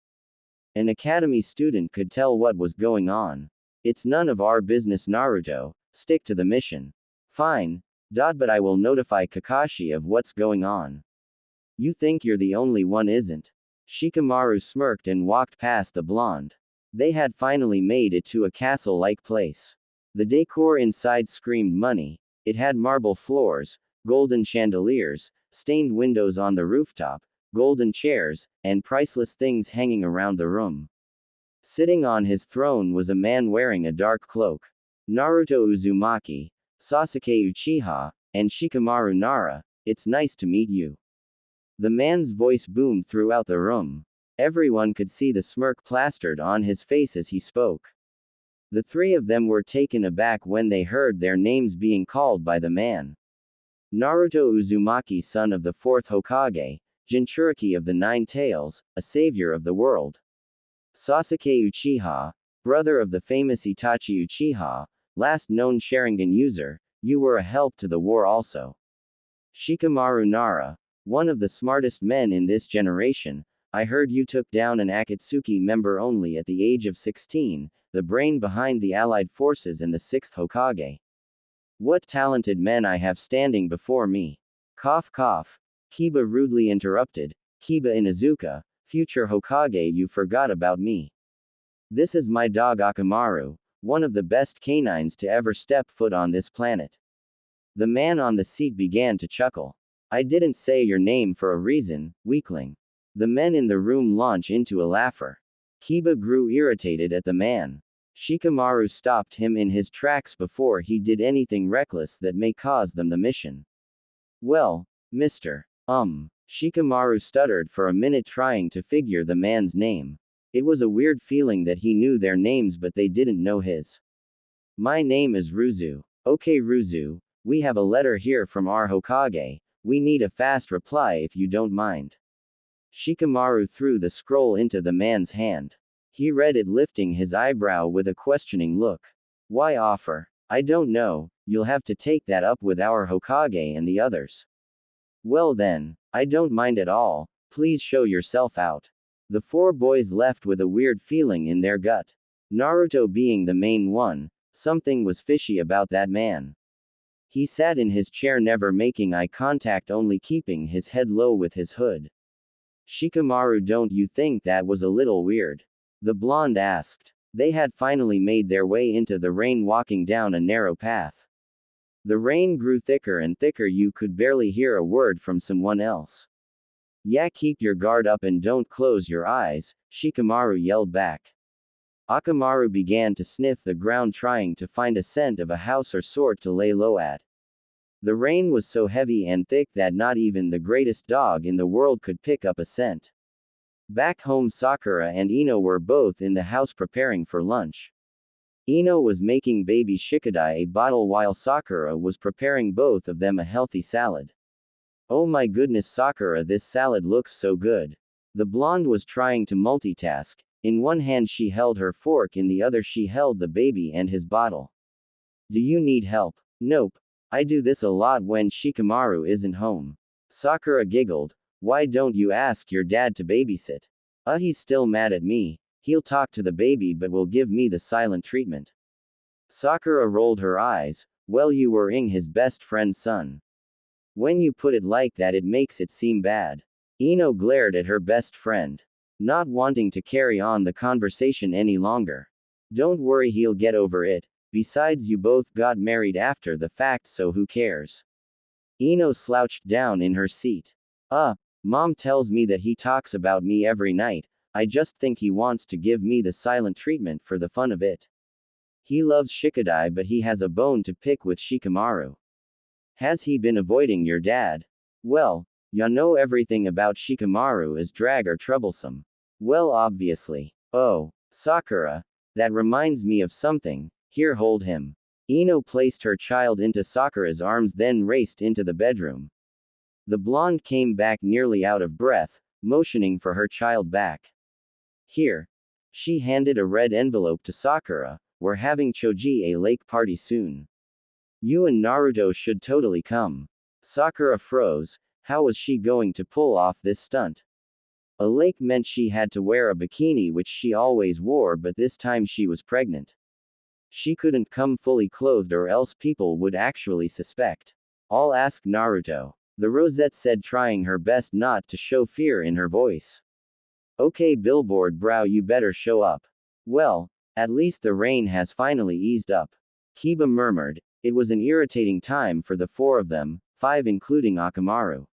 An academy student could tell what was going on. It's none of our business, Naruto, stick to the mission. Fine, but I will notify Kakashi of what's going on. You think you're the only one, isn't? Shikamaru smirked and walked past the blonde. They had finally made it to a castle-like place. The decor inside screamed money. It had marble floors, golden chandeliers, stained windows on the rooftop, golden chairs, and priceless things hanging around the room. Sitting on his throne was a man wearing a dark cloak. Naruto Uzumaki, Sasuke Uchiha, and Shikamaru Nara, it's nice to meet you. The man's voice boomed throughout the room. Everyone could see the smirk plastered on his face as he spoke. The three of them were taken aback when they heard their names being called by the man. Naruto Uzumaki, son of the 4th Hokage, Jinchuriki of the 9 Tails, a savior of the world. Sasuke Uchiha, brother of the famous Itachi Uchiha, last known Sharingan user, you were a help to the war also. Shikamaru Nara, one of the smartest men in this generation, I heard you took down an Akatsuki member only at the age of 16, the brain behind the allied forces and the 6th Hokage. What talented men I have standing before me. Cough cough. Kiba rudely interrupted. Kiba Inuzuka, future Hokage, you forgot about me. This is my dog Akamaru, one of the best canines to ever step foot on this planet. The man on the seat began to chuckle. I didn't say your name for a reason, weakling. The men in the room launched into a laugher. Kiba grew irritated at the man. Shikamaru stopped him in his tracks before he did anything reckless that may cause them the mission. Well, Mr. Shikamaru stuttered for a minute, trying to figure the man's name. It was a weird feeling that he knew their names but they didn't know his. My name is Ruzu. Okay Ruzu, we have a letter here from our Hokage. We need a fast reply if you don't mind. Shikamaru threw the scroll into the man's hand. He read it, lifting his eyebrow with a questioning look. Why offer? I don't know, you'll have to take that up with our Hokage and the others. Well then, I don't mind at all, please show yourself out. The four boys left with a weird feeling in their gut. Naruto being the main one, something was fishy about that man. He sat in his chair, never making eye contact, only keeping his head low with his hood. Shikamaru, don't you think that was a little weird? The blonde asked. They had finally made their way into the rain, walking down a narrow path. The rain grew thicker and thicker, you could barely hear a word from someone else. Yeah, keep your guard up and don't close your eyes, Shikamaru yelled back. Akamaru began to sniff the ground trying to find a scent of a house or sort to lay low at. The rain was so heavy and thick that not even the greatest dog in the world could pick up a scent. Back home, Sakura and Ino were both in the house preparing for lunch. Ino was making baby Shikadai a bottle while Sakura was preparing both of them a healthy salad. Oh my goodness, Sakura, this salad looks so good. The blonde was trying to multitask. In one hand she held her fork, in the other she held the baby and his bottle. Do you need help? Nope. I do this a lot when Shikamaru isn't home. Sakura giggled. Why don't you ask your dad to babysit? He's still mad at me. He'll talk to the baby but will give me the silent treatment. Sakura rolled her eyes. Well, you were his best friend's son. When you put it like that, it makes it seem bad. Ino glared at her best friend, not wanting to carry on the conversation any longer. Don't worry, he'll get over it. Besides, you both got married after the fact, so who cares? Ino slouched down in her seat. Mom tells me that he talks about me every night. I just think he wants to give me the silent treatment for the fun of it. He loves Shikadai, but he has a bone to pick with Shikamaru. Has he been avoiding your dad? Well, ya know everything about Shikamaru is drag or troublesome. Well, obviously. Oh, Sakura, that reminds me of something. Here, hold him. Ino placed her child into Sakura's arms, then raced into the bedroom. The blonde came back nearly out of breath, motioning for her child back. Here. She handed a red envelope to Sakura. We're having Choji a lake party soon. You and Naruto should totally come. Sakura froze. How was she going to pull off this stunt? A lake meant she had to wear a bikini, which she always wore, but this time she was pregnant. She couldn't come fully clothed or else people would actually suspect. I'll ask Naruto, the rosette said, trying her best not to show fear in her voice. Okay, Billboard Brow, you better show up. Well, at least the rain has finally eased up. Kiba murmured. It was an irritating time for the four of them, 5 including Akamaru.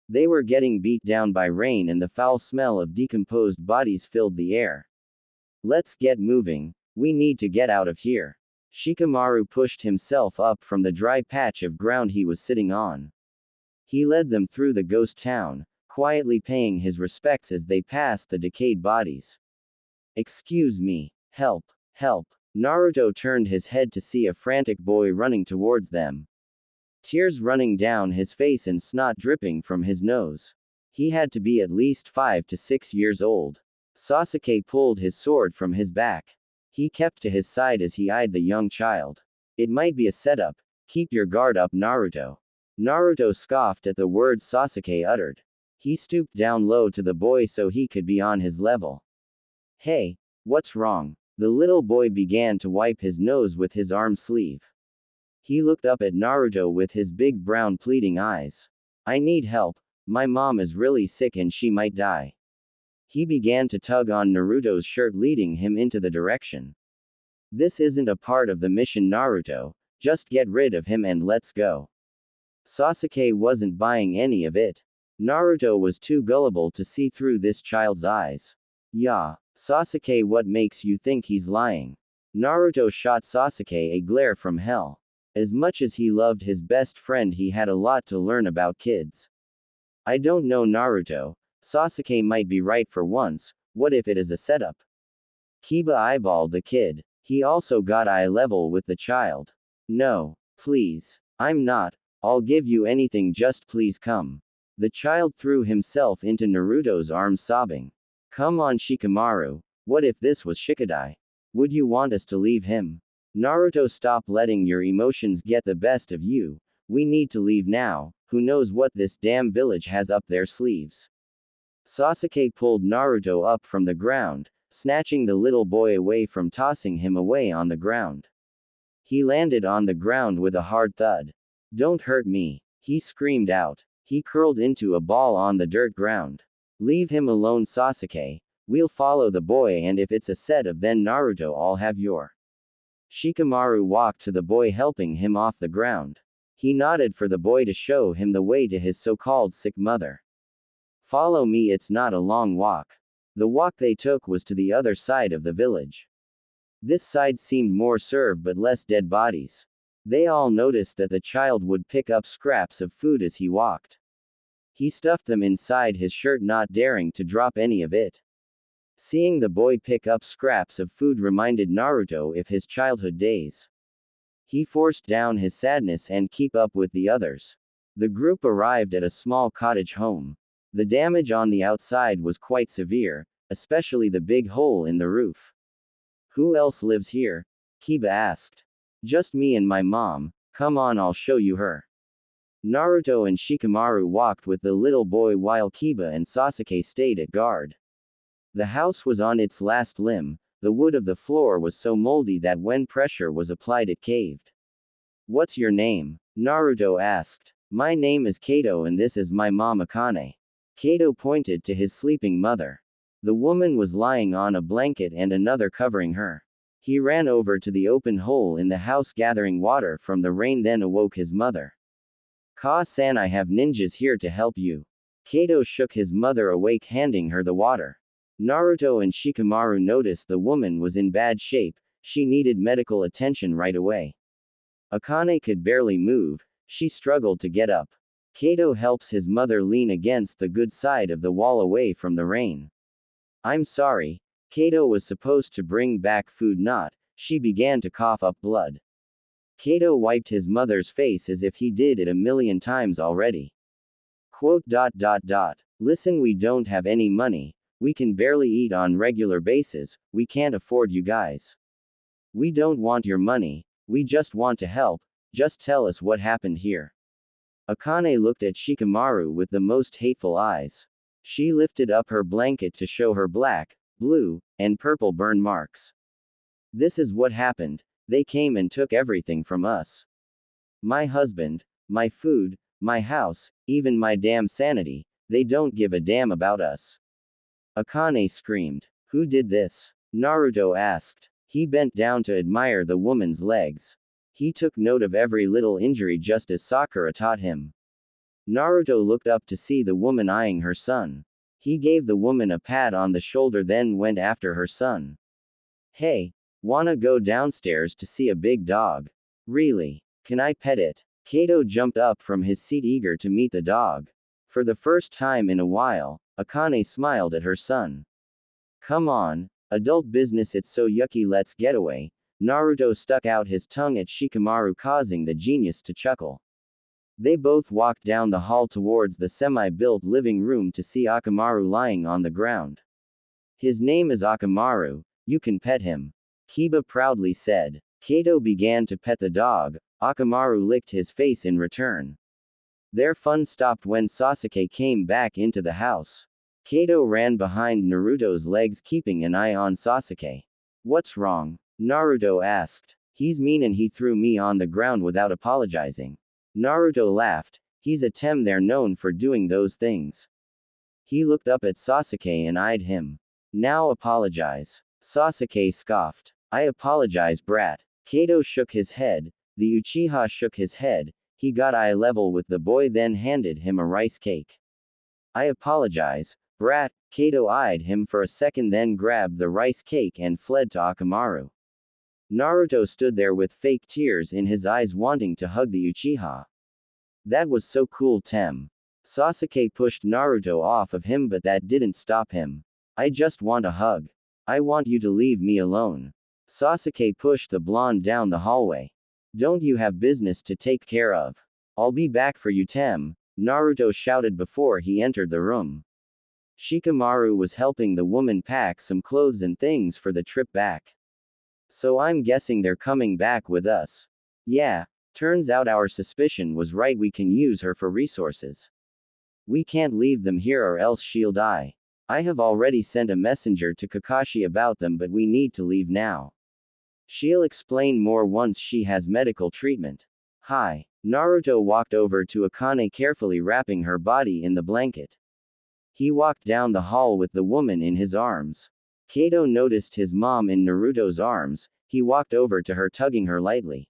They were getting beat down by rain and the foul smell of decomposed bodies filled the air. Let's get moving. We need to get out of here. Shikamaru pushed himself up from the dry patch of ground he was sitting on. He led them through the ghost town, quietly paying his respects as they passed the decayed bodies. Excuse me. Help. Help. Naruto turned his head to see a frantic boy running towards them. Tears running down his face and snot dripping from his nose. He had to be at least 5 to 6 years old. Sasuke pulled his sword from his back. He kept to his side as he eyed the young child. It might be a setup. Keep your guard up, Naruto. Naruto scoffed at the words Sasuke uttered. He stooped down low to the boy so he could be on his level. Hey, what's wrong? The little boy began to wipe his nose with his arm sleeve. He looked up at Naruto with his big brown pleading eyes. I need help. My mom is really sick and she might die. He began to tug on Naruto's shirt, leading him into the direction. This isn't a part of the mission, Naruto. Just get rid of him and let's go. Sasuke wasn't buying any of it. Naruto was too gullible to see through this child's eyes. Yeah, Sasuke, what makes you think he's lying? Naruto shot Sasuke a glare from hell. As much as he loved his best friend, he had a lot to learn about kids. I don't know, Naruto. Sasuke might be right for once. What if it is a setup? Kiba eyeballed the kid. He also got eye level with the child. No, please. I'm not. I'll give you anything, just please come. The child threw himself into Naruto's arms, sobbing. Come on, Shikamaru. What if this was Shikadai? Would you want us to leave him? Naruto, stop letting your emotions get the best of you. We need to leave now. Who knows what this damn village has up their sleeves? Sasuke pulled Naruto up from the ground, snatching the little boy away from tossing him away on the ground. He landed on the ground with a hard thud. Don't hurt me, he screamed out. He curled into a ball on the dirt ground. Leave him alone, Sasuke. We'll follow the boy, and if it's a set of then Naruto, I'll have your. Shikamaru walked to the boy, helping him off the ground. He nodded for the boy to show him the way to his so-called sick mother. Follow me, it's not a long walk. The walk they took was to the other side of the village. This side seemed more served but less dead bodies. They all noticed that the child would pick up scraps of food as he walked. He stuffed them inside his shirt, not daring to drop any of it. Seeing the boy pick up scraps of food reminded Naruto of his childhood days. He forced down his sadness and keep up with the others. The group arrived at a small cottage home. The damage on the outside was quite severe, especially the big hole in the roof. Who else lives here? Kiba asked. Just me and my mom. Come on, I'll show you her. Naruto and Shikamaru walked with the little boy while Kiba and Sasuke stayed at guard. The house was on its last limb. The wood of the floor was so moldy that when pressure was applied it caved. What's your name? Naruto asked. My name is Kato and this is my mom Akane. Kato pointed to his sleeping mother. The woman was lying on a blanket and another covering her. He ran over to the open hole in the house gathering water from the rain, then awoke his mother. Ka-san, I have ninjas here to help you. Kato shook his mother awake, handing her the water. Naruto and Shikamaru noticed the woman was in bad shape, she needed medical attention right away. Akane could barely move, she struggled to get up. Kato helps his mother lean against the good side of the wall away from the rain. I'm sorry. Kato was supposed to bring back food, not. She began to cough up blood. Kato wiped his mother's face as if he did it a million times already. Quote. Listen, we don't have any money. We can barely eat on regular basis, we can't afford you guys. We don't want your money, we just want to help, just tell us what happened here. Akane looked at Shikamaru with the most hateful eyes. She lifted up her blanket to show her black, blue, and purple burn marks. This is what happened, they came and took everything from us. My husband, my food, my house, even my damn sanity, they don't give a damn about us. Akane screamed. Who did this? Naruto asked. He bent down to admire the woman's legs. He took note of every little injury just as Sakura taught him. Naruto looked up to see the woman eyeing her son. He gave the woman a pat on the shoulder, then went after her son. Hey, wanna go downstairs to see a big dog? Really? Can I pet it? Kato jumped up from his seat eager to meet the dog. For the first time in a while, Akane smiled at her son. Come on, adult business, it's so yucky, let's get away. Naruto stuck out his tongue at Shikamaru, causing the genius to chuckle. They both walked down the hall towards the semi-built living room to see Akamaru lying on the ground. His name is Akamaru, you can pet him. Kiba proudly said. Kato began to pet the dog, Akamaru licked his face in return. Their fun stopped when Sasuke came back into the house. Kato ran behind Naruto's legs, keeping an eye on Sasuke. What's wrong? Naruto asked. He's mean and he threw me on the ground without apologizing. Naruto laughed. He's a tem, they're known for doing those things. He looked up at Sasuke and eyed him. Now apologize. Sasuke scoffed. I apologize, brat. Kato shook his head. The Uchiha shook his head. He got eye level with the boy, then handed him a rice cake. I apologize, brat. Kato eyed him for a second, then grabbed the rice cake and fled to Akamaru. Naruto stood there with fake tears in his eyes, wanting to hug the Uchiha. That was so cool, Tem. Sasuke pushed Naruto off of him, but that didn't stop him. I just want a hug. I want you to leave me alone. Sasuke pushed the blonde down the hallway. Don't you have business to take care of? I'll be back for you, Tem, Naruto shouted before he entered the room. Shikamaru was helping the woman pack some clothes and things for the trip back. So I'm guessing they're coming back with us. Yeah, turns out our suspicion was right, we can use her for resources. We can't leave them here or else she'll die. I have already sent a messenger to Kakashi about them, but we need to leave now. She'll explain more once she has medical treatment. Hi. Naruto walked over to Akane, carefully wrapping her body in the blanket. He walked down the hall with the woman in his arms. Kato noticed his mom in Naruto's arms. He walked over to her, tugging her lightly.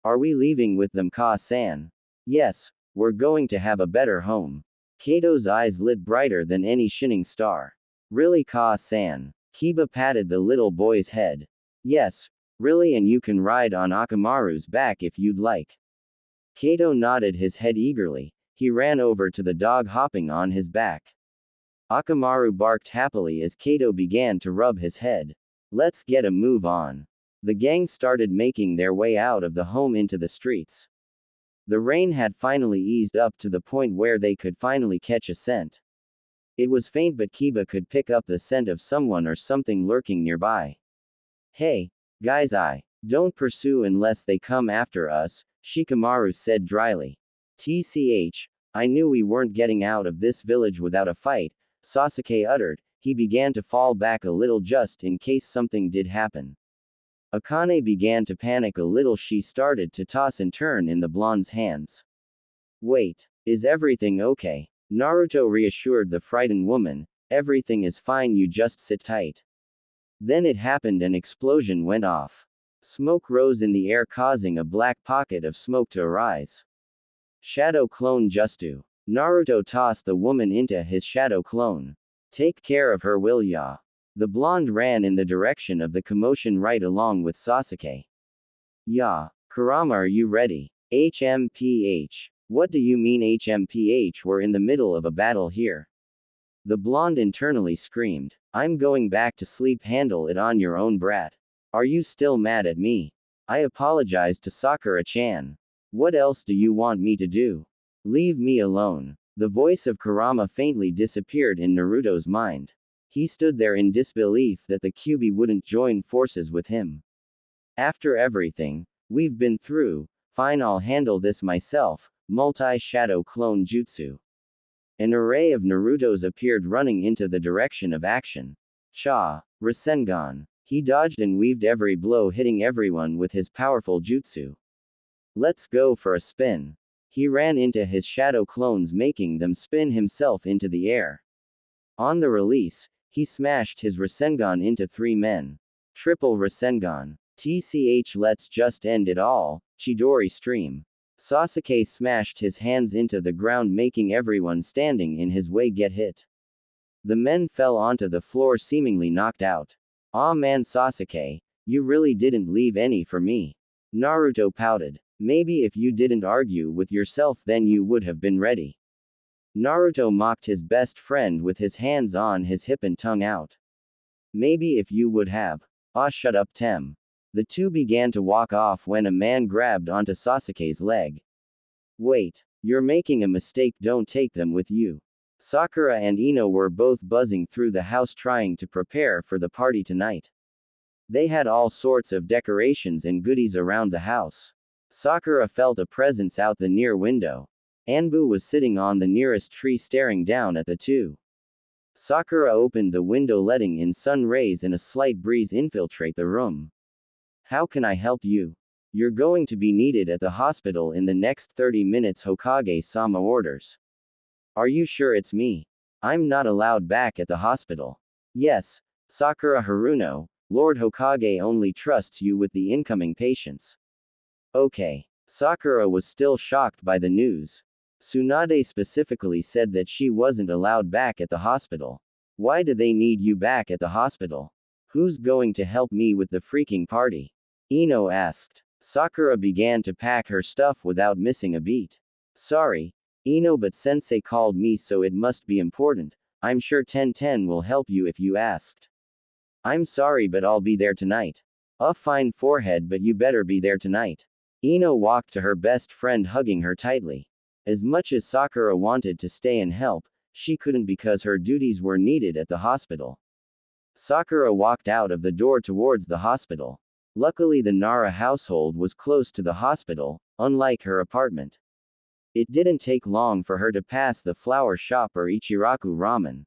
Are we leaving with them, Ka-san? Yes, we're going to have a better home. Kato's eyes lit brighter than any shining star. Really, Ka-san? Kiba patted the little boy's head. Yes, really, and you can ride on Akamaru's back if you'd like. Kato nodded his head eagerly. He ran over to the dog hopping on his back. Akamaru barked happily as Kato began to rub his head. Let's get a move on. The gang started making their way out of the home into the streets. The rain had finally eased up to the point where they could finally catch a scent. It was faint, but Kiba could pick up the scent of someone or something lurking nearby. Hey, guys, don't pursue unless they come after us, Shikamaru said dryly. I knew we weren't getting out of this village without a fight, Sasuke uttered. He began to fall back a little just in case something did happen. Akane began to panic a little. She started to toss and turn in the blonde's hands. Wait, is everything okay? Naruto reassured the frightened woman. Everything is fine, you just sit tight. Then it happened, an explosion went off. Smoke rose in the air, causing a black pocket of smoke to arise. Shadow clone Justu. Naruto tossed the woman into his shadow clone. Take care of her, will ya? The blonde ran in the direction of the commotion right along with Sasuke. Yeah. Kurama, are you ready? HMPH. What do you mean HMPH? We're in the middle of a battle here. The blonde internally screamed. I'm going back to sleep, handle it on your own, brat. Are you still mad at me? I apologized to Sakura-chan. What else do you want me to do? Leave me alone. The voice of Kurama faintly disappeared in Naruto's mind. He stood there in disbelief that the Kyuubi wouldn't join forces with him. After everything we've been through, fine, I'll handle this myself. Multi-shadow clone jutsu. An array of Narutos appeared running into the direction of action. Cha! Rasengan. He dodged and weaved every blow, hitting everyone with his powerful jutsu. Let's go for a spin. He ran into his shadow clones, making them spin himself into the air. On the release, he smashed his Rasengan into 3 men. Triple Rasengan. Let's just end it all, Chidori stream. Sasuke smashed his hands into the ground, making everyone standing in his way get hit. The men fell onto the floor, seemingly knocked out. Aw man, Sasuke, you really didn't leave any for me. Naruto pouted. Maybe if you didn't argue with yourself, then you would have been ready. Naruto mocked his best friend with his hands on his hip and tongue out. Maybe if you would have. Ah, shut up, Tem. The two began to walk off when a man grabbed onto Sasuke's leg. Wait, you're making a mistake, don't take them with you. Sakura and Ino were both buzzing through the house trying to prepare for the party tonight. They had all sorts of decorations and goodies around the house. Sakura felt a presence out the near window. Anbu was sitting on the nearest tree staring down at the two. Sakura opened the window, letting in sun rays and a slight breeze infiltrate the room. How can I help you? You're going to be needed at the hospital in the next 30 minutes, Hokage-sama orders. Are you sure it's me? I'm not allowed back at the hospital. Yes, Sakura Haruno, Lord Hokage only trusts you with the incoming patients. Okay. Sakura was still shocked by the news. Tsunade specifically said that she wasn't allowed back at the hospital. Why do they need you back at the hospital? Who's going to help me with the freaking party? Ino asked. Sakura began to pack her stuff without missing a beat. Sorry, Ino, but sensei called me, so it must be important. I'm sure Ten will help you if you asked. I'm sorry, but I'll be there tonight. A fine forehead, but you better be there tonight. Ino walked to her best friend, hugging her tightly. As much as Sakura wanted to stay and help, she couldn't because her duties were needed at the hospital. Sakura walked out of the door towards the hospital. Luckily, the Nara household was close to the hospital, unlike her apartment. It didn't take long for her to pass the flower shop or Ichiraku ramen.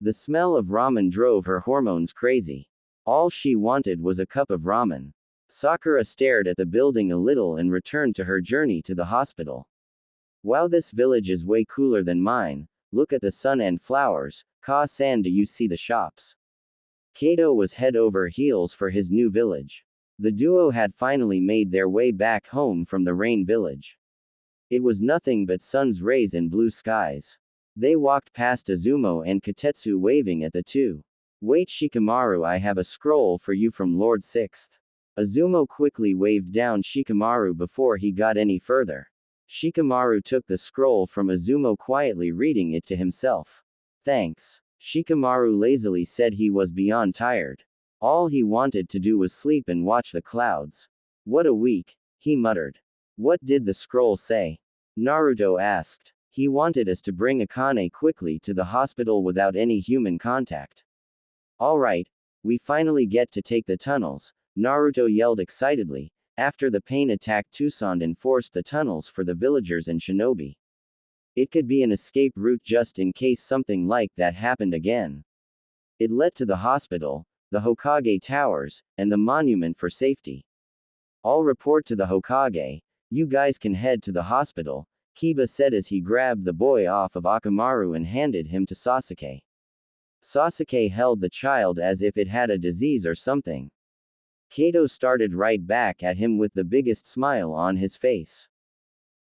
The smell of ramen drove her hormones crazy. All she wanted was a cup of ramen. Sakura stared at the building a little and returned to her journey to the hospital. Wow, this village is way cooler than mine. Look at the sun and flowers. Ka-san, do you see the shops? Kato was head over heels for his new village. The duo had finally made their way back home from the rain village. It was nothing but sun's rays and blue skies. They walked past Azumo and Katetsu waving at the two. Wait Shikamaru, I have a scroll for you from Lord Sixth. Azumo quickly waved down Shikamaru before he got any further. Shikamaru took the scroll from Azumo, quietly reading it to himself. Thanks. Shikamaru lazily said he was beyond tired. All he wanted to do was sleep and watch the clouds. What a week, he muttered. What did the scroll say? Naruto asked. He wanted us to bring Akane quickly to the hospital without any human contact. Alright, we finally get to take the tunnels, Naruto yelled excitedly, after the pain attacked Tucson and forced the tunnels for the villagers and shinobi. It could be an escape route just in case something like that happened again. It led to the hospital, the Hokage towers, and the monument for safety. I'll report to the Hokage, you guys can head to the hospital, Kiba said as he grabbed the boy off of Akamaru and handed him to Sasuke. Sasuke held the child as if it had a disease or something. Kato started right back at him with the biggest smile on his face.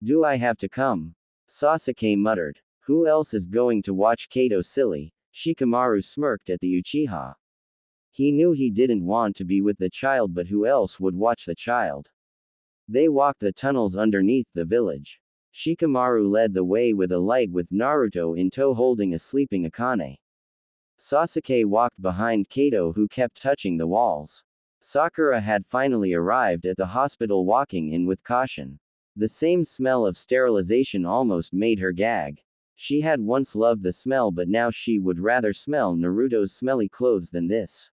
Do I have to come? Sasuke muttered. Who else is going to watch Kato silly? Shikamaru smirked at the Uchiha. He knew he didn't want to be with the child, but who else would watch the child? They walked the tunnels underneath the village. Shikamaru led the way with a light with Naruto in tow holding a sleeping Akane. Sasuke walked behind Kato, who kept touching the walls. Sakura had finally arrived at the hospital, walking in with caution. The same smell of sterilization almost made her gag. She had once loved the smell, but now she would rather smell Naruto's smelly clothes than this.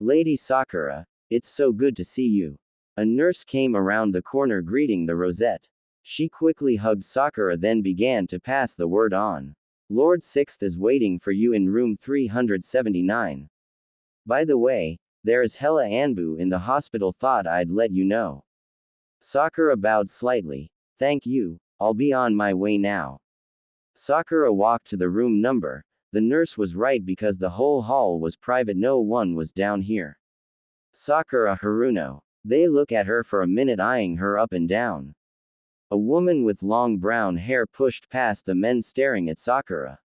Lady Sakura, it's so good to see you. A nurse came around the corner greeting the Rosette. She quickly hugged Sakura, then began to pass the word on. Lord Sixth is waiting for you in room 379. By the way, there is Hella Anbu in the hospital, thought I'd let you know. Sakura bowed slightly. Thank you, I'll be on my way now. Sakura walked to the room number. The nurse was right because the whole hall was private, no one was down here. Sakura Haruno. They look at her for a minute, eyeing her up and down. A woman with long brown hair pushed past the men staring at Sakura.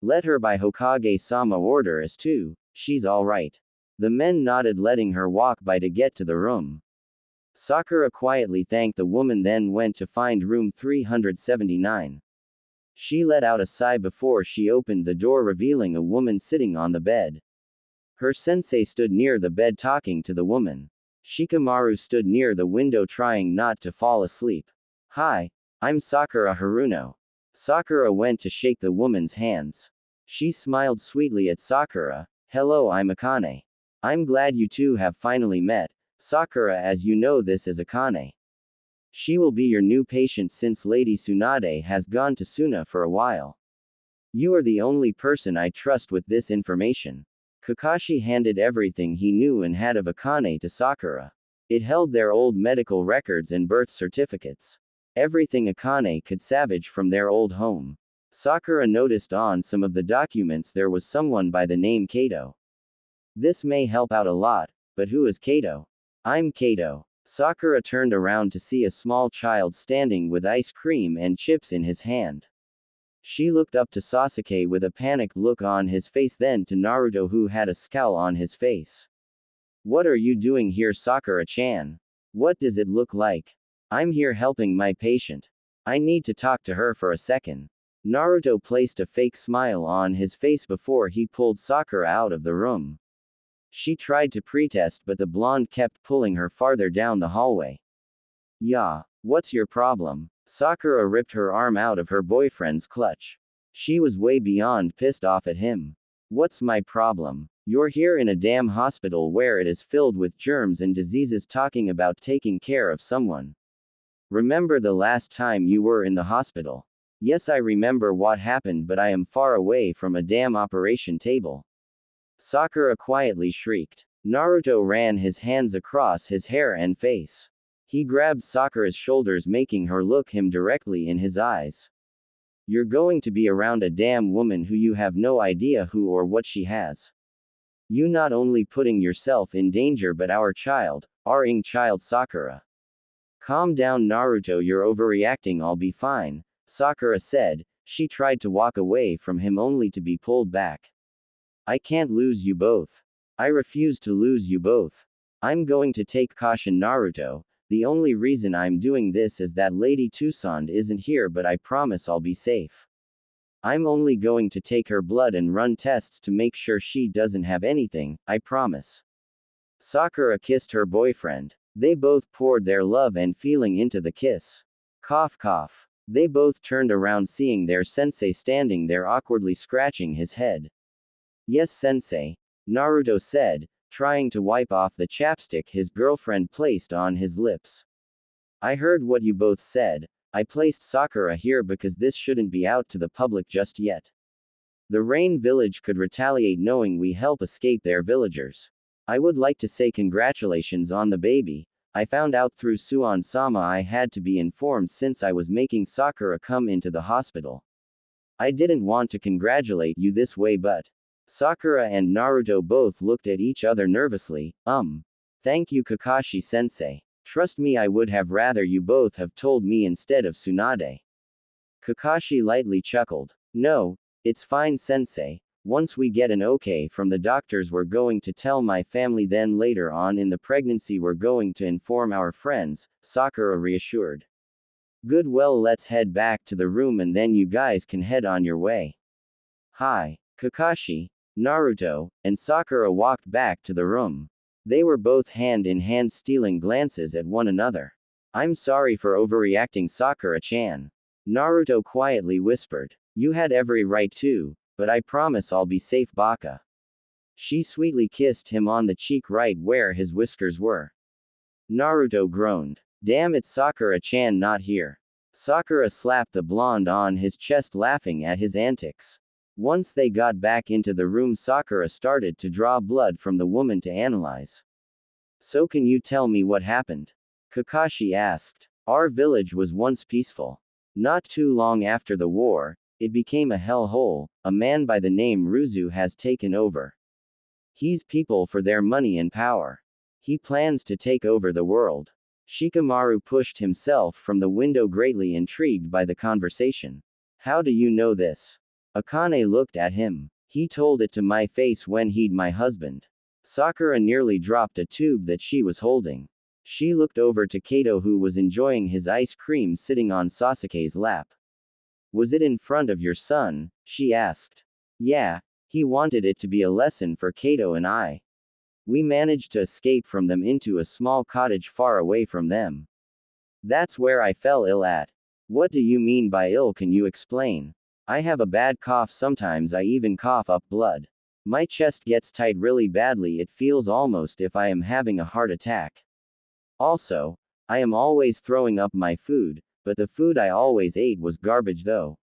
Let her by Hokage-sama order as too, she's alright. The men nodded, letting her walk by to get to the room. Sakura quietly thanked the woman, then went to find room 379. She let out a sigh before she opened the door, revealing a woman sitting on the bed. Her sensei stood near the bed talking to the woman. Shikamaru stood near the window trying not to fall asleep. Hi, I'm Sakura Haruno. Sakura went to shake the woman's hands. She smiled sweetly at Sakura. Hello, I'm Akane. I'm glad you two have finally met. Sakura, as you know, this is Akane. She will be your new patient since Lady Tsunade has gone to Suna for a while. You are the only person I trust with this information. Kakashi handed everything he knew and had of Akane to Sakura. It held their old medical records and birth certificates. Everything Akane could salvage from their old home. Sakura noticed on some of the documents there was someone by the name Kato. This may help out a lot, but who is Kato? I'm Kato. Sakura turned around to see a small child standing with ice cream and chips in his hand. She looked up to Sasuke with a panicked look on his face, then to Naruto, who had a scowl on his face. What are you doing here, Sakura-chan? What does it look like? I'm here helping my patient. I need to talk to her for a second. Naruto placed a fake smile on his face before he pulled Sakura out of the room. She tried to protest, but the blonde kept pulling her farther down the hallway. Yeah, what's your problem? Sakura ripped her arm out of her boyfriend's clutch. She was way beyond pissed off at him. What's my problem? You're here in a damn hospital where it is filled with germs and diseases, talking about taking care of someone. Remember the last time you were in the hospital? Yes, I remember what happened, but I am far away from a damn operation table. Sakura quietly shrieked. Naruto ran his hands across his hair and face. He grabbed Sakura's shoulders, making her look him directly in his eyes. You're going to be around a damn woman who you have no idea who or what she has. You not only putting yourself in danger but our child, our young child Sakura. Calm down Naruto, you're overreacting, I'll be fine, Sakura said. She tried to walk away from him only to be pulled back. I can't lose you both. I refuse to lose you both. I'm going to take caution, Naruto. The only reason I'm doing this is that Lady Toussaint isn't here, but I promise I'll be safe. I'm only going to take her blood and run tests to make sure she doesn't have anything, I promise. Sakura kissed her boyfriend. They both poured their love and feeling into the kiss. Cough cough. They both turned around seeing their sensei standing there awkwardly scratching his head. Yes, sensei, Naruto said, trying to wipe off the chapstick his girlfriend placed on his lips. I heard what you both said. I placed Sakura here because this shouldn't be out to the public just yet. The Rain Village could retaliate knowing we help escape their villagers. I would like to say congratulations on the baby. I found out through Suan-sama. I had to be informed since I was making Sakura come into the hospital. I didn't want to congratulate you this way, but Sakura and Naruto both looked at each other nervously. Thank you, Kakashi-sensei. Trust me, I would have rather you both have told me instead of Tsunade. Kakashi lightly chuckled. No, it's fine, sensei. Once we get an okay from the doctors, we're going to tell my family, then later on in the pregnancy we're going to inform our friends, Sakura reassured. Good, well, let's head back to the room and then you guys can head on your way. Hi. Kakashi, Naruto, and Sakura walked back to the room. They were both hand in hand stealing glances at one another. I'm sorry for overreacting, Sakura-chan. Naruto quietly whispered. You had every right to, but I promise I'll be safe, Baka. She sweetly kissed him on the cheek right where his whiskers were. Naruto groaned. Damn it, Sakura-chan not here. Sakura slapped the blonde on his chest, laughing at his antics. Once they got back into the room, Sakura started to draw blood from the woman to analyze. So can you tell me what happened? Kakashi asked. Our village was once peaceful. Not too long after the war, it became a hellhole. A man by the name Ruzu has taken over. He's people for their money and power. He plans to take over the world. Shikamaru pushed himself from the window, greatly intrigued by the conversation. How do you know this? Akane looked at him. He told it to my face when he'd my husband. Sakura nearly dropped a tube that she was holding. She looked over to Kato, who was enjoying his ice cream sitting on Sasuke's lap. Was it in front of your son? She asked. Yeah, he wanted it to be a lesson for Kato and I. We managed to escape from them into a small cottage far away from them. That's where I fell ill at. What do you mean by ill? Can you explain? I have a bad cough, sometimes I even cough up blood. My chest gets tight really badly, it feels almost if I am having a heart attack. Also, I am always throwing up my food, but the food I always ate was garbage though.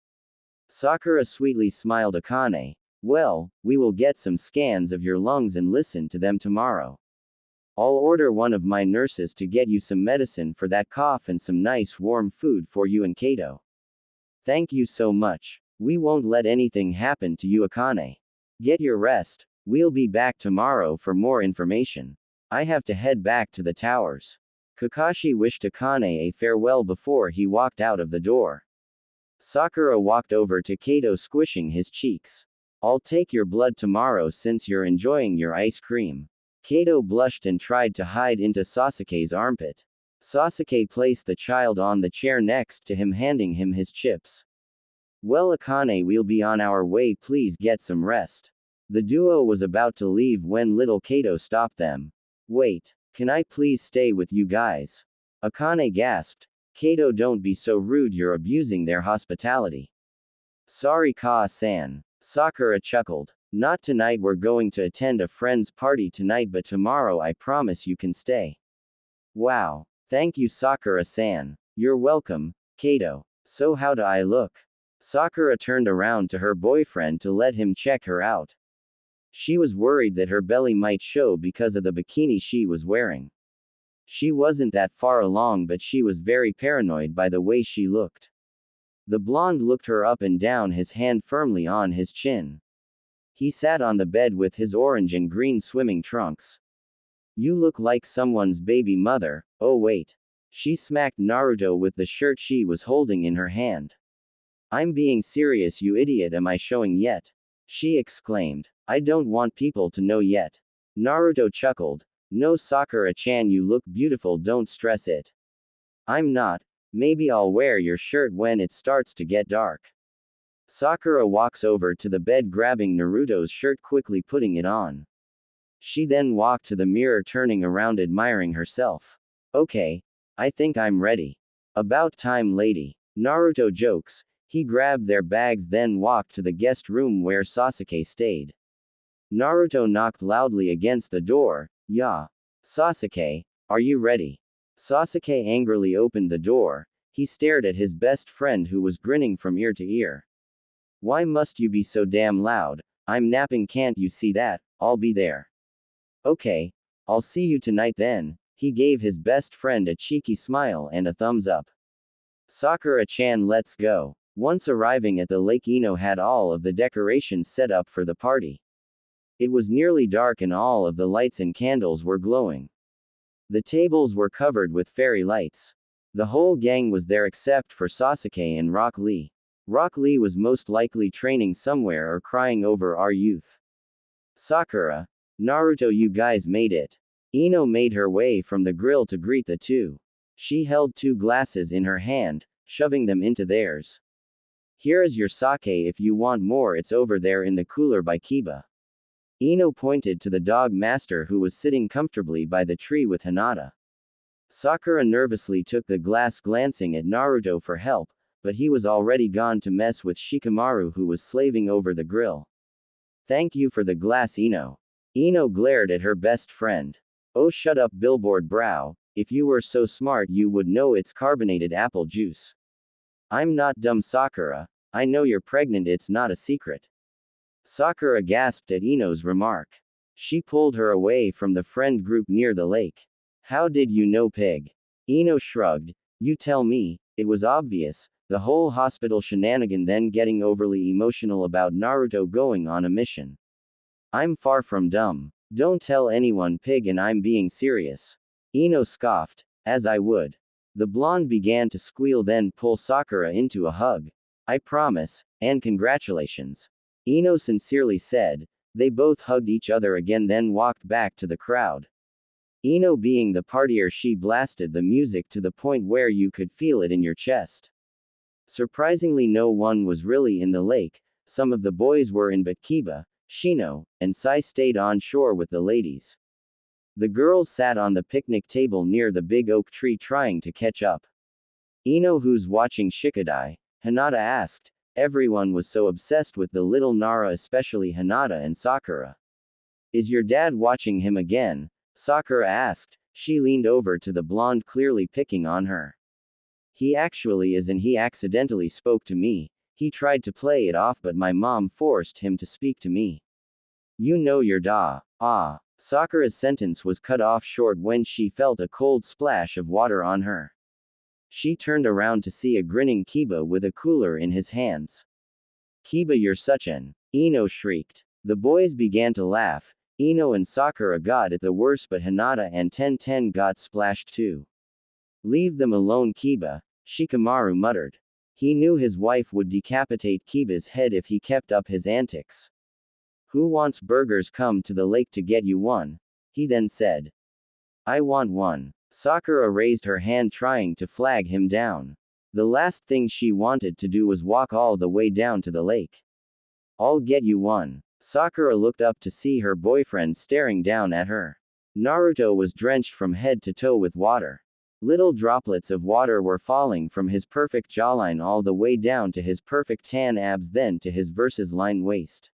Sakura sweetly smiled. Akane. Well, we will get some scans of your lungs and listen to them tomorrow. I'll order one of my nurses to get you some medicine for that cough and some nice warm food for you and Kato. Thank you so much. We won't let anything happen to you, Akane. Get your rest. We'll be back tomorrow for more information. I have to head back to the towers. Kakashi wished Akane a farewell before he walked out of the door. Sakura walked over to Kato, squishing his cheeks. I'll take your blood tomorrow since you're enjoying your ice cream. Kato blushed and tried to hide into Sasuke's armpit. Sasuke placed the child on the chair next to him, handing him his chips. Well, Akane, we'll be on our way, please get some rest. The duo was about to leave when little Kato stopped them. Wait, can I please stay with you guys? Akane gasped. Kato, don't be so rude, you're abusing their hospitality. Sorry, Ka-san. Sakura chuckled. Not tonight, we're going to attend a friend's party tonight, but tomorrow I promise you can stay. Wow. Thank you, Sakura-san. You're welcome, Kato. So how do I look? Sakura turned around to her boyfriend to let him check her out. She was worried that her belly might show because of the bikini she was wearing. She wasn't that far along, but she was very paranoid by the way she looked. The blonde looked her up and down, his hand firmly on his chin. He sat on the bed with his orange and green swimming trunks. You look like someone's baby mother. Oh wait. She smacked Naruto with the shirt she was holding in her hand. I'm being serious, you idiot. Am I showing yet? She exclaimed. I don't want people to know yet. Naruto chuckled. No, Sakura-chan, you look beautiful, don't stress it. I'm not. Maybe I'll wear your shirt when it starts to get dark. Sakura walks over to the bed, grabbing Naruto's shirt, quickly putting it on. She then walked to the mirror, turning around, admiring herself. Okay. I think I'm ready. About time, lady. Naruto jokes. He grabbed their bags, then walked to the guest room where Sasuke stayed. Naruto knocked loudly against the door. Yeah. Sasuke, are you ready? Sasuke angrily opened the door. He stared at his best friend, who was grinning from ear to ear. Why must you be so damn loud? I'm napping, can't you see that? I'll be there. Okay. I'll see you tonight then. He gave his best friend a cheeky smile and a thumbs up. Sakura-chan, let's go. Once arriving at the lake, Ino had all of the decorations set up for the party. It was nearly dark and all of the lights and candles were glowing. The tables were covered with fairy lights. The whole gang was there except for Sasuke and Rock Lee. Rock Lee was most likely training somewhere or crying over our youth. Sakura, Naruto, you guys made it. Ino made her way from the grill to greet the two. She held 2 glasses in her hand, shoving them into theirs. Here is your sake, if you want more, it's over there in the cooler by Kiba. Ino pointed to the dog master, who was sitting comfortably by the tree with Hinata. Sakura nervously took the glass, glancing at Naruto for help, but he was already gone to mess with Shikamaru, who was slaving over the grill. Thank you for the glass, Ino. Ino glared at her best friend. Oh, shut up, billboard brow. If you were so smart, you would know it's carbonated apple juice. I'm not dumb, Sakura. I know you're pregnant, it's not a secret. Sakura gasped at Ino's remark. She pulled her away from the friend group near the lake. How did you know, pig? Ino shrugged. You tell me. It was obvious. The whole hospital shenanigan, then getting overly emotional about Naruto going on a mission. I'm far from dumb. Don't tell anyone, pig, and I'm being serious. Ino scoffed. As I would. The blonde began to squeal, then pull Sakura into a hug. I promise, and congratulations. Ino sincerely said. They both hugged each other again, then walked back to the crowd. Ino, being the partier, she blasted the music to the point where you could feel it in your chest. Surprisingly, no one was really in the lake. Some of the boys were in, but Kiba, Shino, and Sai stayed on shore with the ladies. The girls sat on the picnic table near the big oak tree trying to catch up. Ino, who's watching Shikadai? Hinata asked. Everyone was so obsessed with the little Nara, especially Hinata and Sakura. Is your dad watching him again? Sakura asked. She leaned over to the blonde, clearly picking on her. He actually is, and he accidentally spoke to me. He tried to play it off, but my mom forced him to speak to me. You know your da. Ah. Sakura's sentence was cut off short when she felt a cold splash of water on her. She turned around to see a grinning Kiba with a cooler in his hands. Kiba, you're such an. Ino shrieked. The boys began to laugh. Ino and Sakura got it the worst, but Hinata and Ten got splashed too. Leave them alone, Kiba, Shikamaru muttered. He knew his wife would decapitate Kiba's head if he kept up his antics. Who wants burgers? Come to the lake to get you one, he then said. I want one. Sakura raised her hand, trying to flag him down. The last thing she wanted to do was walk all the way down to the lake. I'll get you one. Sakura looked up to see her boyfriend staring down at her. Naruto was drenched from head to toe with water. Little droplets of water were falling from his perfect jawline all the way down to his perfect tan abs, then to his versus line waist.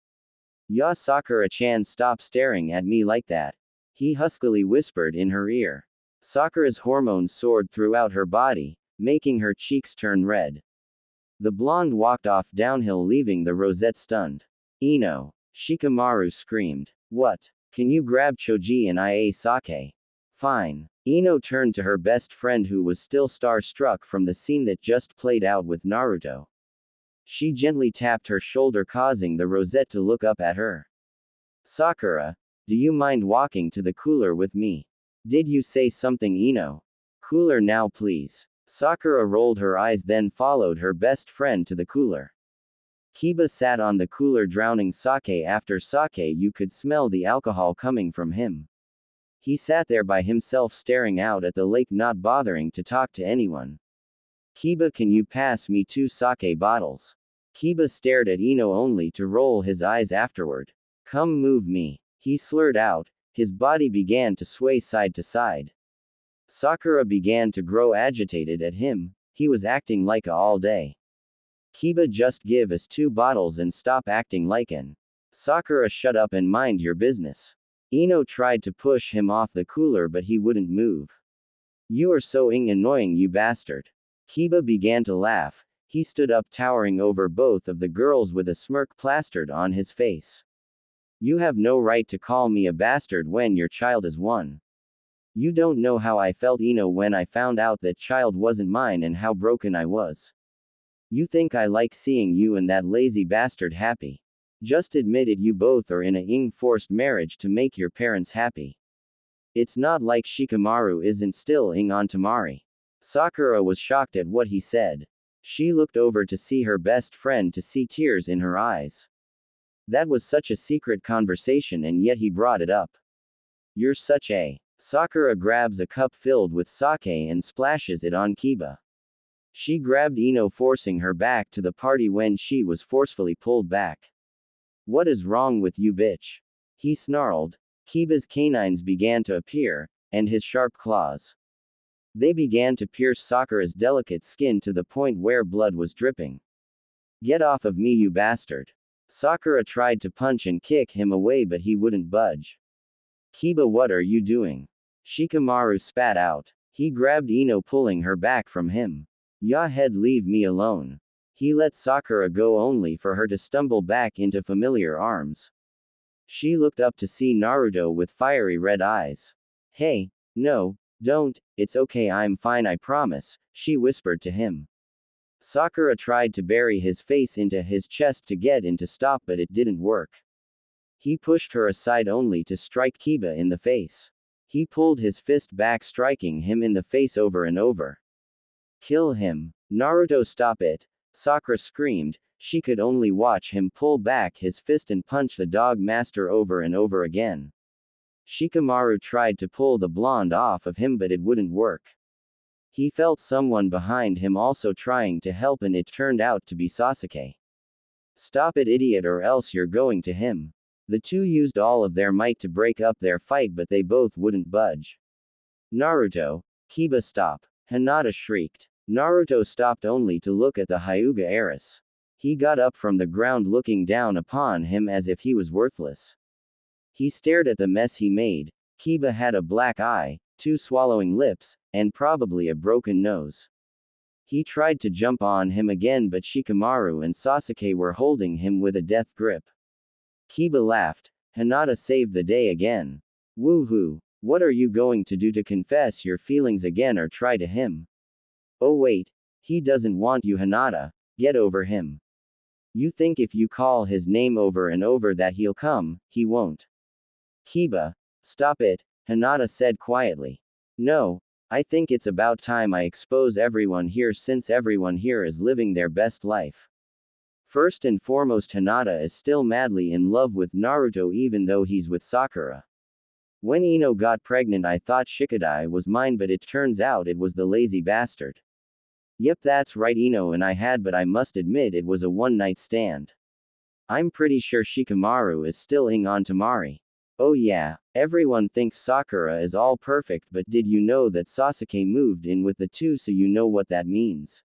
Ya, Sakura-chan, stop staring at me like that. He huskily whispered in her ear. Sakura's hormones soared throughout her body, making her cheeks turn red. The blonde walked off downhill, leaving the rosette stunned. Ino. Shikamaru screamed. What? Can you grab Choji and Ia sake? Fine. Ino turned to her best friend, who was still star-struck from the scene that just played out with Naruto. She gently tapped her shoulder, causing the rosette to look up at her. Sakura, do you mind walking to the cooler with me? Did you say something, Ino? Cooler now, please. Sakura rolled her eyes then followed her best friend to the cooler. Kiba sat on the cooler drowning sake after sake you could smell the alcohol coming from him. He sat there by himself staring out at the lake not bothering to talk to anyone. Kiba, can you pass me 2 sake bottles? Kiba stared at Ino only to roll his eyes afterward. Come move me. He slurred out, his body began to sway side to side. Sakura began to grow agitated at him, he was acting like a all day. Kiba, just give us 2 bottles and stop acting like an. Sakura, shut up and mind your business. Ino tried to push him off the cooler but he wouldn't move. You are so annoying, you bastard. Kiba began to laugh, he stood up towering over both of the girls with a smirk plastered on his face. You have no right to call me a bastard when your child is one. You don't know how I felt, Ino, when I found out that child wasn't mine and how broken I was. You think I like seeing you and that lazy bastard happy. Just admit it, you both are in a forced marriage to make your parents happy. It's not like Shikamaru isn't still on Tamari. Sakura was shocked at what he said. She looked over to see her best friend to see tears in her eyes. That was such a secret conversation and yet he brought it up. You're such a. Sakura grabs a cup filled with sake and splashes it on Kiba. She grabbed Ino, forcing her back to the party when she was forcefully pulled back. What is wrong with you, bitch? He snarled. Kiba's canines began to appear, and his sharp claws. They began to pierce Sakura's delicate skin to the point where blood was dripping. Get off of me, you bastard. Sakura tried to punch and kick him away but he wouldn't budge. Kiba, what are you doing? Shikamaru spat out. He grabbed Ino, pulling her back from him. Ya head, leave me alone. He let Sakura go only for her to stumble back into familiar arms. She looked up to see Naruto with fiery red eyes. Hey, no, don't, it's okay, I'm fine, I promise, she whispered to him. Sakura tried to bury his face into his chest to get in to stop but it didn't work. He pushed her aside only to strike Kiba in the face. He pulled his fist back, striking him in the face over and over. Kill him. Naruto, stop it. Sakura screamed. She could only watch him pull back his fist and punch the dog master over and over again. Shikamaru tried to pull the blonde off of him but it wouldn't work. He felt someone behind him also trying to help and it turned out to be Sasuke. Stop it, idiot, or else you're going to him. The two used all of their might to break up their fight but they both wouldn't budge. Naruto. Kiba, stop. Hinata shrieked. Naruto stopped only to look at the Hyuga heiress. He got up from the ground looking down upon him as if he was worthless. He stared at the mess he made. Kiba had a black eye, 2 swallowing lips, and probably a broken nose. He tried to jump on him again but Shikamaru and Sasuke were holding him with a death grip. Kiba laughed. Hinata saved the day again. Woohoo! What are you going to do, to confess your feelings again or try to him? Oh wait. He doesn't want you, Hinata. Get over him. You think if you call his name over and over that he'll come, he won't. Kiba. Stop it, Hinata said quietly. No, I think it's about time I expose everyone here since everyone here is living their best life. First and foremost, Hinata is still madly in love with Naruto even though he's with Sakura. When Ino got pregnant I thought Shikadai was mine but it turns out it was the lazy bastard. Yep, that's right, Ino and I had, but I must admit it was a one-night stand. I'm pretty sure Shikamaru is still on Tamari. Oh yeah, everyone thinks Sakura is all perfect but did you know that Sasuke moved in with the two, so you know what that means.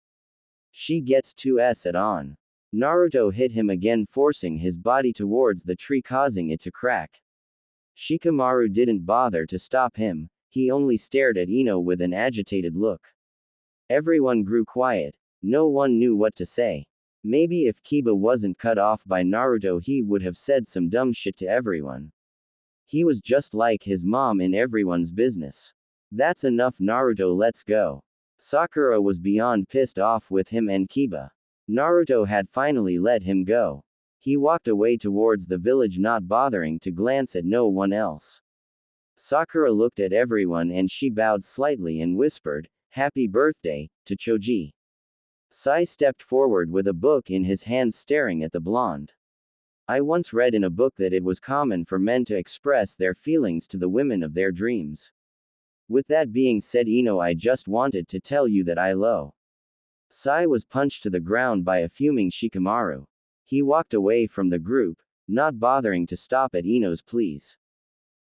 She gets 2s at on. Naruto hit him again, forcing his body towards the tree causing it to crack. Shikamaru didn't bother to stop him, he only stared at Ino with an agitated look. Everyone grew quiet. No one knew what to say. Maybe if Kiba wasn't cut off by Naruto he would have said some dumb shit to everyone. He was just like his mom in everyone's business. That's enough, Naruto, let's go. Sakura was beyond pissed off with him and Kiba. Naruto had finally let him go. He walked away towards the village, not bothering to glance at no one else. Sakura looked at everyone and she bowed slightly and whispered, Happy birthday, to Choji. Sai stepped forward with a book in his hands staring at the blonde. I once read in a book that it was common for men to express their feelings to the women of their dreams. With that being said, I just wanted to tell you that I love. Sai was punched to the ground by a fuming Shikamaru. He walked away from the group, not bothering to stop at Ino's pleas.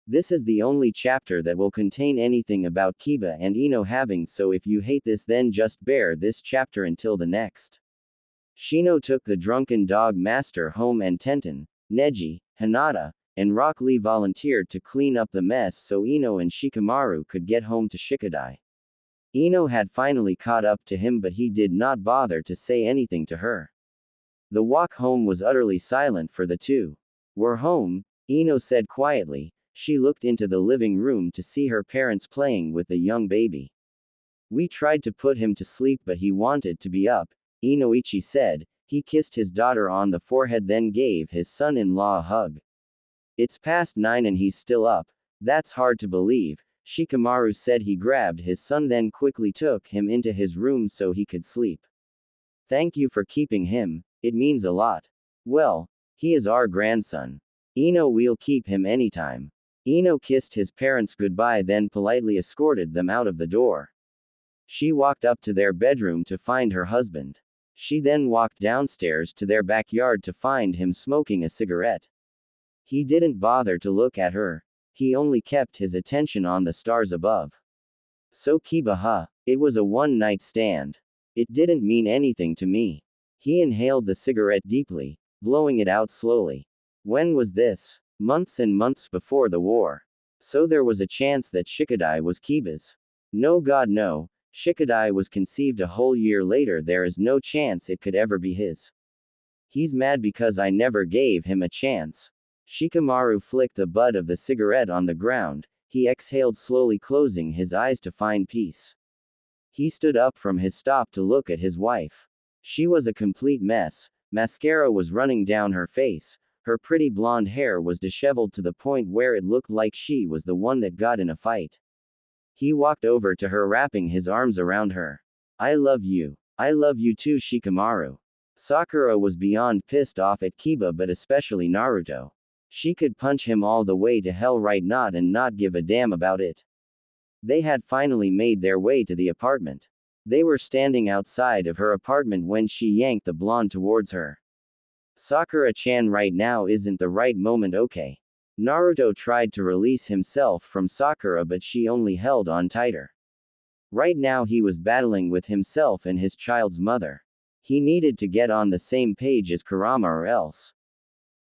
This is the only chapter that will contain anything about Kiba and Ino having, so if you hate this then just bear this chapter until the next. Shino took the drunken dog master home and Tenten, Neji, Hinata, and Rock Lee volunteered to clean up the mess so Ino and Shikamaru could get home to Shikadai. Ino had finally caught up to him but he did not bother to say anything to her. The walk home was utterly silent for the two. We're home, Ino said quietly. She looked into the living room to see her parents playing with the young baby. We tried to put him to sleep but he wanted to be up, Inoichi said. He kissed his daughter on the forehead then gave his son-in-law a hug. It's past 9 and he's still up. That's hard to believe, Shikamaru said. He grabbed his son then quickly took him into his room so he could sleep. Thank you for keeping him, it means a lot. Well, he is our grandson. We'll keep him anytime. Ino kissed his parents goodbye then politely escorted them out of the door. She walked up to their bedroom to find her husband. She then walked downstairs to their backyard to find him smoking a cigarette. He didn't bother to look at her. He only kept his attention on the stars above. So Kiba, huh? It was a one-night stand. It didn't mean anything to me. He inhaled the cigarette deeply, blowing it out slowly. When was this? Months and months before the war. So there was a chance that Shikadai was Kiba's. No, God no. Shikadai was conceived a whole year later. There is no chance it could ever be his. He's mad because I never gave him a chance. Shikamaru flicked the butt of the cigarette on the ground. He exhaled slowly, closing his eyes to find peace. He stood up from his stop to look at his wife. She was a complete mess. Mascara was running down her face. Her pretty blonde hair was disheveled to the point where it looked like she was the one that got in a fight. He walked over to her, wrapping his arms around her. I love you. I love you too, Shikamaru. Sakura was beyond pissed off at Kiba, but especially Naruto. She could punch him all the way to hell right not and not give a damn about it. They had finally made their way to the apartment. They were standing outside of her apartment when she yanked the blonde towards her. Sakura-chan, right now isn't the right moment, okay? Naruto tried to release himself from Sakura but she only held on tighter. Right now he was battling with himself and his child's mother. He needed to get on the same page as Kurama or else.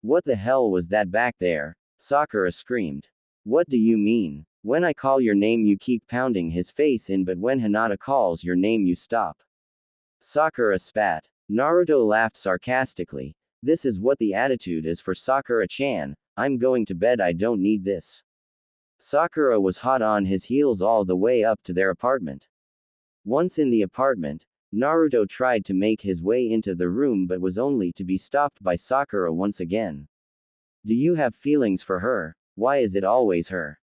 What the hell was that back there? Sakura screamed. What do you mean? When I call your name you keep pounding his face in, but when Hinata calls your name you stop. Sakura spat. Naruto laughed sarcastically. This is what the attitude is for Sakura-chan. I'm going to bed, I don't need this. Sakura was hot on his heels all the way up to their apartment. Once in the apartment, Naruto tried to make his way into the room but was only to be stopped by Sakura once again. Do you have feelings for her? Why is it always her?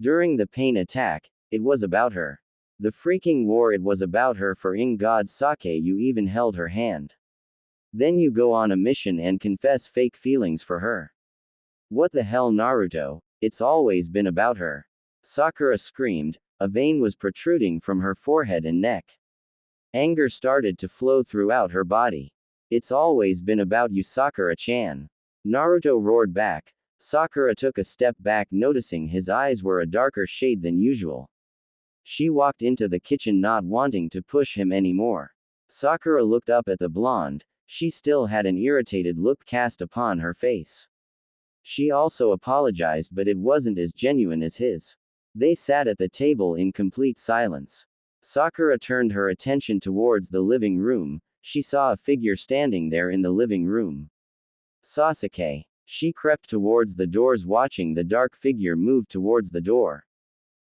During the pain attack, it was about her. The freaking war, it was about her. For in God's sake you even held her hand. Then you go on a mission and confess fake feelings for her. What the hell, Naruto? It's always been about her. Sakura screamed. A vein was protruding from her forehead and neck. Anger started to flow throughout her body. It's always been about you, Sakura-chan. Naruto roared back. Sakura took a step back, noticing his eyes were a darker shade than usual. She walked into the kitchen, not wanting to push him anymore. Sakura looked up at the blonde. She still had an irritated look cast upon her face. She also apologized, but it wasn't as genuine as his. They sat at the table in complete silence. Sakura turned her attention towards the living room. She saw a figure standing there in the living room. Sasuke. She crept towards the doors, watching the dark figure move towards the door.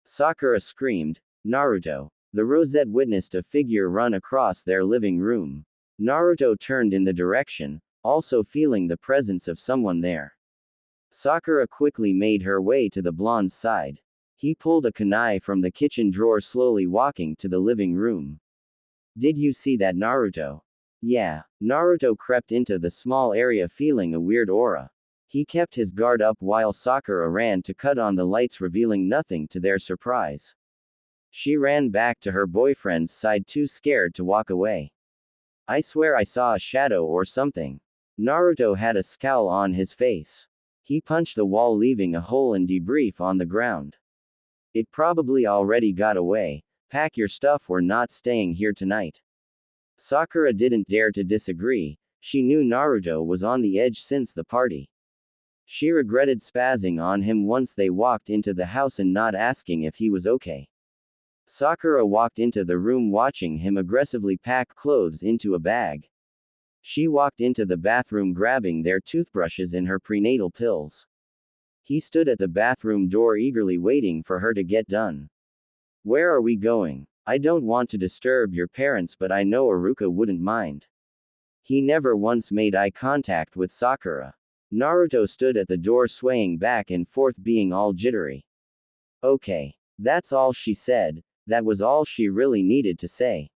Sakura screamed. Naruto. The Rosette witnessed a figure run across their living room. Naruto turned in the direction, also feeling the presence of someone there. Sakura quickly made her way to the blonde's side. He pulled a kunai from the kitchen drawer, slowly walking to the living room. Did you see that, Naruto? Yeah. Naruto crept into the small area feeling a weird aura. He kept his guard up while Sakura ran to cut on the lights, revealing nothing to their surprise. She ran back to her boyfriend's side, too scared to walk away. I swear I saw a shadow or something. Naruto had a scowl on his face. He punched the wall, leaving a hole and debris on the ground. It probably already got away. Pack your stuff, we're not staying here tonight. Sakura didn't dare to disagree. She knew Naruto was on the edge since the party. She regretted spazzing on him once they walked into the house and not asking if he was okay. Sakura walked into the room, watching him aggressively pack clothes into a bag. She walked into the bathroom, grabbing their toothbrushes and her prenatal pills. He stood at the bathroom door, eagerly waiting for her to get done. Where are we going? I don't want to disturb your parents, but I know Iruka wouldn't mind. He never once made eye contact with Sakura. Naruto stood at the door, swaying back and forth, being all jittery. Okay. That's all she said. That was all she really needed to say.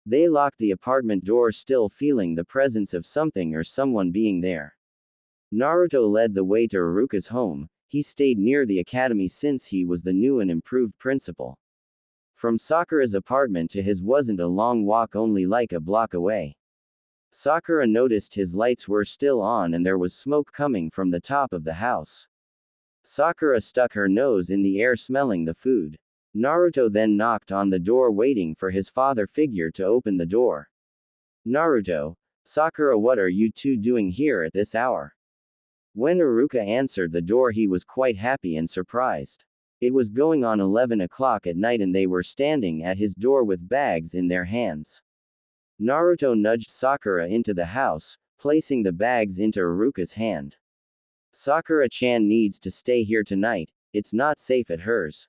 They locked the apartment door, still feeling the presence of something or someone being there. Naruto led the way to Iruka's home. He stayed near the academy since he was the new and improved principal. From Sakura's apartment to his wasn't a long walk, only like a block away. Sakura noticed his lights were still on and there was smoke coming from the top of the house. Sakura stuck her nose in the air, smelling the food. Naruto then knocked on the door, waiting for his father figure to open the door. Naruto, Sakura, what are you two doing here at this hour? When Iruka answered the door, he was quite happy and surprised. It was going on 11 o'clock at night and they were standing at his door with bags in their hands. Naruto nudged Sakura into the house, placing the bags into Iruka's hand. Sakura-chan needs to stay here tonight, it's not safe at hers.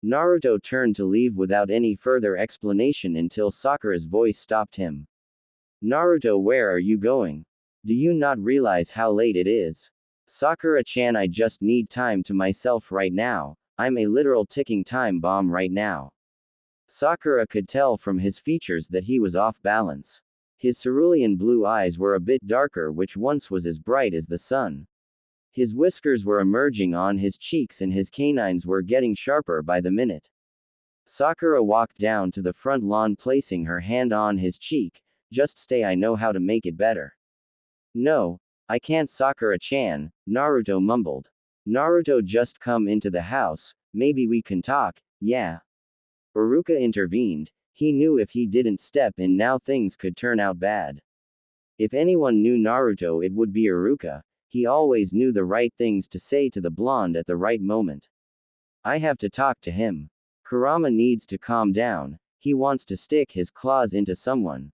Naruto turned to leave without any further explanation until Sakura's voice stopped him. Naruto, where are you going? Do you not realize how late it is? Sakura-chan, I just need time to myself right now. I'm a literal ticking time bomb right now. Sakura could tell from his features that he was off balance. His cerulean blue eyes were a bit darker, which once was as bright as the sun. His whiskers were emerging on his cheeks and his canines were getting sharper by the minute. Sakura walked down to the front lawn, placing her hand on his cheek. Just stay, I know how to make it better. No, I can't, Sakura-chan, Naruto mumbled. Naruto just come into the house, maybe we can talk, yeah. Iruka intervened. He knew if he didn't step in now things could turn out bad. If anyone knew Naruto, it would be Iruka. He always knew the right things to say to the blonde at the right moment. I have to talk to him. Kurama needs to calm down. He wants to stick his claws into someone.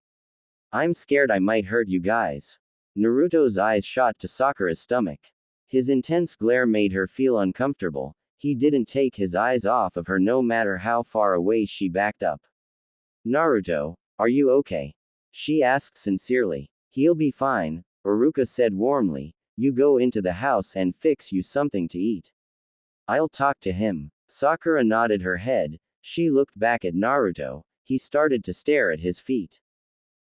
I'm scared I might hurt you guys. Naruto's eyes shot to Sakura's stomach. His intense glare made her feel uncomfortable. He didn't take his eyes off of her no matter how far away she backed up. Naruto, are you okay? She asked sincerely. He'll be fine, Iruka said warmly. You go into the house and fix you something to eat. I'll talk to him. Sakura nodded her head. She looked back at Naruto. He started to stare at his feet.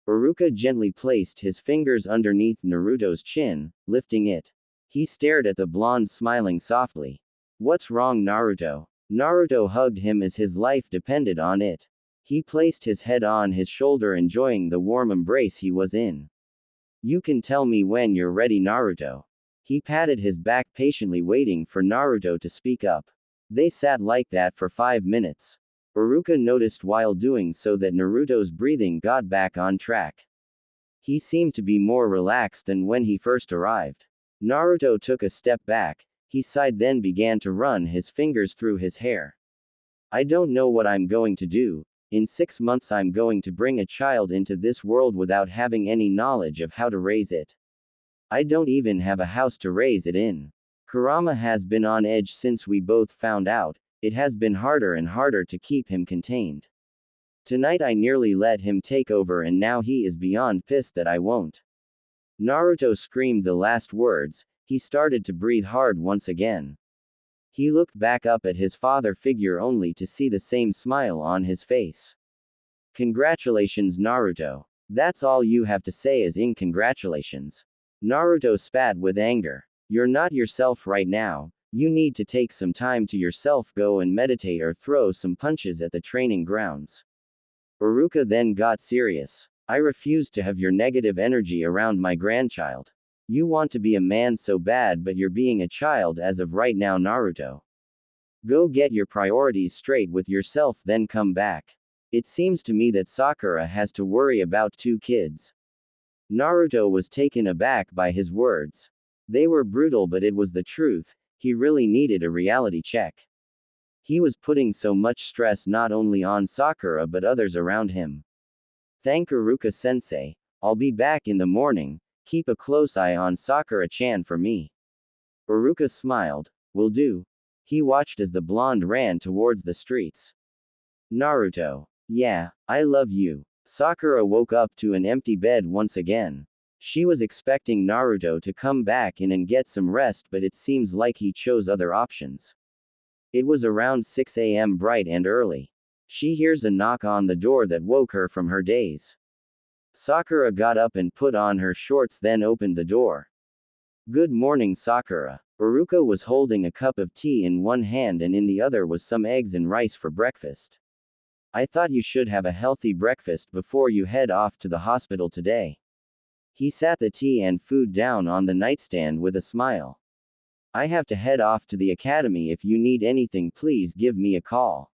Iruka gently placed his fingers underneath Naruto's chin, lifting it. He stared at the blonde, smiling softly. What's wrong, Naruto? Naruto hugged him as his life depended on it. He placed his head on his shoulder, enjoying the warm embrace he was in. You can tell me when you're ready, Naruto. He patted his back, patiently waiting for Naruto to speak up. They sat like that for 5 minutes. Iruka noticed while doing so that Naruto's breathing got back on track. He seemed to be more relaxed than when he first arrived. Naruto took a step back. He sighed, then began to run his fingers through his hair. I don't know what I'm going to do. In 6 months I'm going to bring a child into this world without having any knowledge of how to raise it. I don't even have a house to raise it in. Kurama has been on edge since we both found out. It has been harder and harder to keep him contained. Tonight I nearly let him take over and now he is beyond pissed that I won't. Naruto screamed the last words. He started to breathe hard once again. He looked back up at his father figure only to see the same smile on his face. Congratulations, Naruto. That's all you have to say is congratulations. Naruto spat with anger. You're not yourself right now. You need to take some time to yourself, go and meditate or throw some punches at the training grounds. Iruka then got serious. I refuse to have your negative energy around my grandchild. You want to be a man so bad, but you're being a child as of right now, Naruto. Go get your priorities straight with yourself, then come back. It seems to me that Sakura has to worry about 2 kids. Naruto was taken aback by his words. They were brutal, but it was the truth. He really needed a reality check. He was putting so much stress not only on Sakura but others around him. Thank Iruka-sensei. I'll be back in the morning. Keep a close eye on Sakura-chan for me. Iruka smiled. Will do. He watched as the blonde ran towards the streets. Naruto. Yeah, I love you. Sakura woke up to an empty bed once again. She was expecting Naruto to come back in and get some rest, but it seems like he chose other options. It was around 6 a.m. bright and early. She hears a knock on the door that woke her from her daze. Sakura got up and put on her shorts, then opened the door. Good morning, Sakura. Iruka was holding a cup of tea in one hand and in the other was some eggs and rice for breakfast. I thought you should have a healthy breakfast before you head off to the hospital today. He sat the tea and food down on the nightstand with a smile. I have to head off to the academy. If you need anything, please give me a call.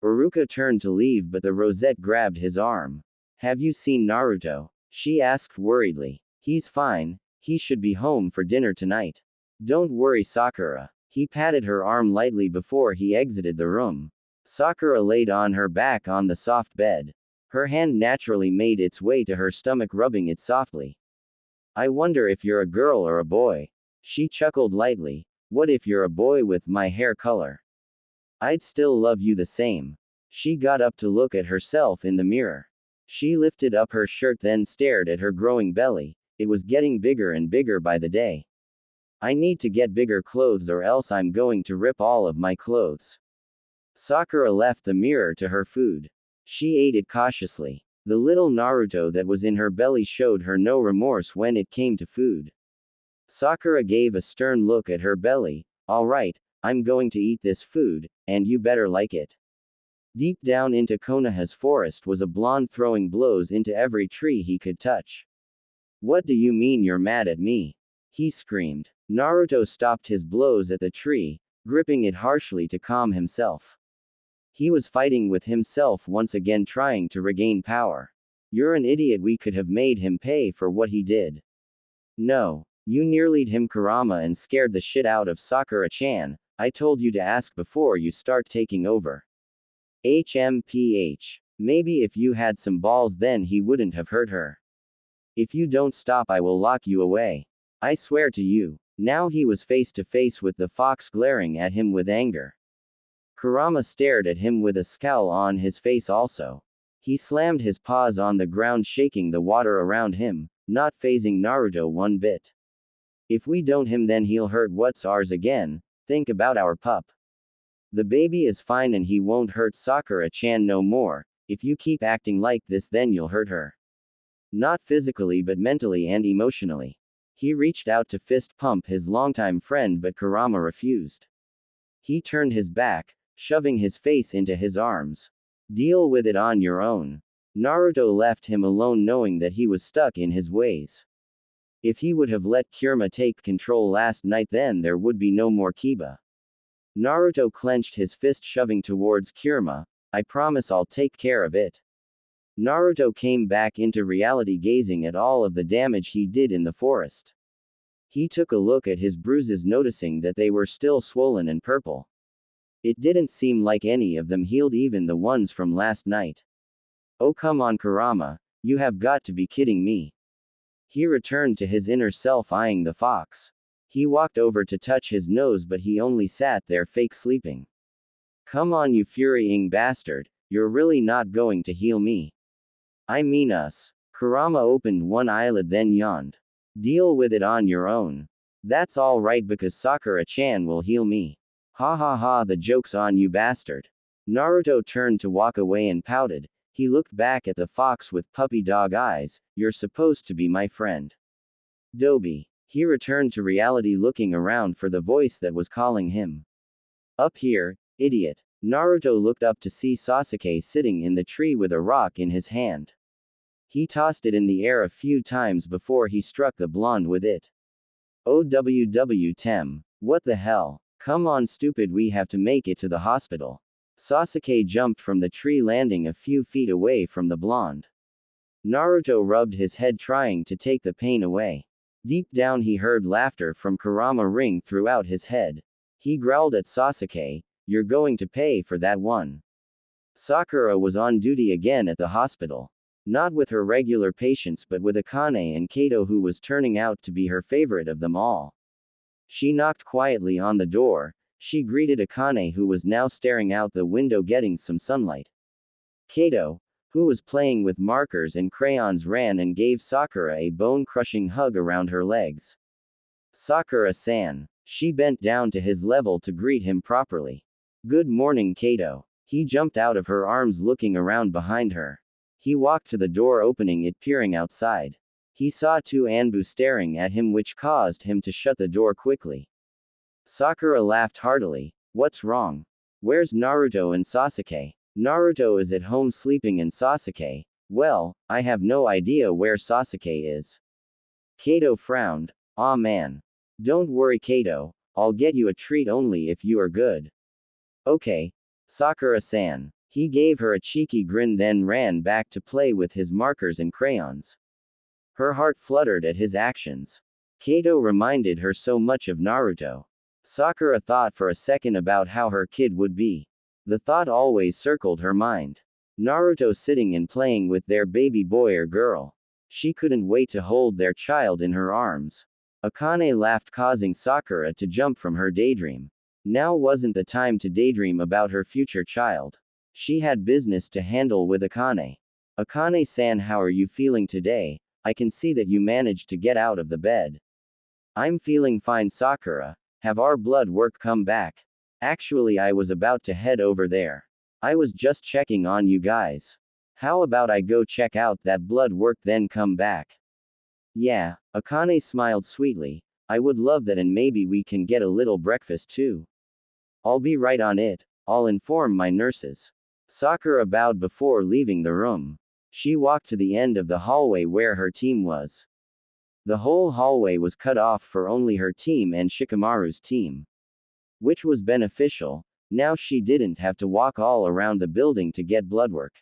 Iruka turned to leave, but the rosette grabbed his arm. Have you seen Naruto? She asked worriedly. He's fine. He should be home for dinner tonight. Don't worry, Sakura. He patted her arm lightly before he exited the room. Sakura laid on her back on the soft bed. Her hand naturally made its way to her stomach, rubbing it softly. I wonder if you're a girl or a boy. She chuckled lightly. What if you're a boy with my hair color? I'd still love you the same. She got up to look at herself in the mirror. She lifted up her shirt, then stared at her growing belly. It was getting bigger and bigger by the day. I need to get bigger clothes or else I'm going to rip all of my clothes. Sakura left the mirror to her food. She ate it cautiously. The little Naruto that was in her belly showed her no remorse when it came to food. Sakura gave a stern look at her belly. All right, I'm going to eat this food, and you better like it. Deep down into Konoha's forest was a blonde throwing blows into every tree he could touch. What do you mean you're mad at me? He screamed. Naruto stopped his blows at the tree, gripping it harshly to calm himself. He was fighting with himself once again, trying to regain power. You're an idiot. We could have made him pay for what he did. No. You nearly'd him, Kurama, and scared the shit out of Sakura-chan. I told you to ask before you start taking over. HMPH. Maybe if you had some balls then he wouldn't have hurt her. If you don't stop I will lock you away. I swear to you. Now he was face to face with the fox, glaring at him with anger. Kurama stared at him with a scowl on his face also. He slammed his paws on the ground, shaking the water around him, not fazing Naruto one bit. If we don't him then he'll hurt what's ours again. Think about our pup. The baby is fine and he won't hurt Sakura-chan no more. If you keep acting like this then you'll hurt her. Not physically but mentally and emotionally. He reached out to fist pump his longtime friend but Kurama refused. He turned his back, shoving his face into his arms. Deal with it on your own. Naruto left him alone knowing that he was stuck in his ways. If he would have let Kurama take control last night then there would be no more Kiba. Naruto clenched his fist, shoving towards Kurama. I promise I'll take care of it. Naruto came back into reality, gazing at all of the damage he did in the forest. He took a look at his bruises, noticing that they were still swollen and purple. It didn't seem like any of them healed, even the ones from last night. Oh come on, Kurama, you have got to be kidding me. He returned to his inner self, eyeing the fox. He walked over to touch his nose but he only sat there fake sleeping. Come on, you furying bastard, you're really not going to heal me. I mean us. Kurama opened one eyelid then yawned. Deal with it on your own. That's all right because Sakura-chan will heal me. Ha ha ha, the joke's on you, bastard. Naruto turned to walk away and pouted. He looked back at the fox with puppy dog eyes. You're supposed to be my friend. Dobie. He returned to reality, looking around for the voice that was calling him. Up here, idiot. Naruto looked up to see Sasuke sitting in the tree with a rock in his hand. He tossed it in the air a few times before he struck the blonde with it. OWW Tem. What the hell? Come on, stupid, we have to make it to the hospital. Sasuke jumped from the tree, landing a few feet away from the blonde. Naruto rubbed his head, trying to take the pain away. Deep down he heard laughter from Kurama ring throughout his head. He growled at Sasuke, "You're going to pay for that one." Sakura was on duty again at the hospital. Not with her regular patients but with Akane and Kato, who was turning out to be her favorite of them all. She knocked quietly on the door. She greeted Akane, who was now staring out the window getting some sunlight. Kato, who was playing with markers and crayons, ran and gave Sakura a bone-crushing hug around her legs. Sakura-san. She bent down to his level to greet him properly. Good morning, Kato. He jumped out of her arms, looking around behind her. He walked to the door, opening it, peering outside. He saw two Anbu staring at him, which caused him to shut the door quickly. Sakura laughed heartily. What's wrong? Where's Naruto and Sasuke? Naruto is at home sleeping, and Sasuke, well, I have no idea where Sasuke is. Kato frowned. Aw man. Don't worry, Kato, I'll get you a treat, only if you are good. Okay. Sakura-san. He gave her a cheeky grin, then ran back to play with his markers and crayons. Her heart fluttered at his actions. Kato reminded her so much of Naruto. Sakura thought for a second about how her kid would be. The thought always circled her mind. Naruto sitting and playing with their baby boy or girl. She couldn't wait to hold their child in her arms. Akane laughed, causing Sakura to jump from her daydream. Now wasn't the time to daydream about her future child. She had business to handle with Akane. Akane-san, how are you feeling today? I can see that you managed to get out of the bed. I'm feeling fine, Sakura. Have our blood work come back? Actually, I was about to head over there. I was just checking on you guys. How about I go check out that blood work, then come back? Yeah, Akane smiled sweetly. I would love that, and maybe we can get a little breakfast too. I'll be right on it. I'll inform my nurses. Sakura bowed before leaving the room. She walked to the end of the hallway where her team was. The whole hallway was cut off for only her team and Shikamaru's team. Which was beneficial. Now she didn't have to walk all around the building to get bloodwork.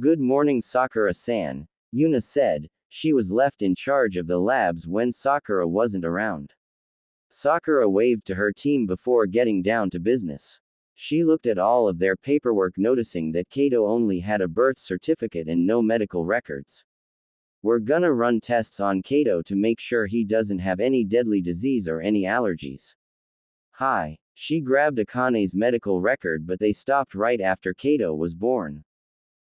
Good morning, Sakura-san, Yuna said. She was left in charge of the labs when Sakura wasn't around. Sakura waved to her team before getting down to business. She looked at all of their paperwork, noticing that Kato only had a birth certificate and no medical records. We're gonna run tests on Kato to make sure he doesn't have any deadly disease or any allergies. Hi. She grabbed Akane's medical record, but they stopped right after Kato was born.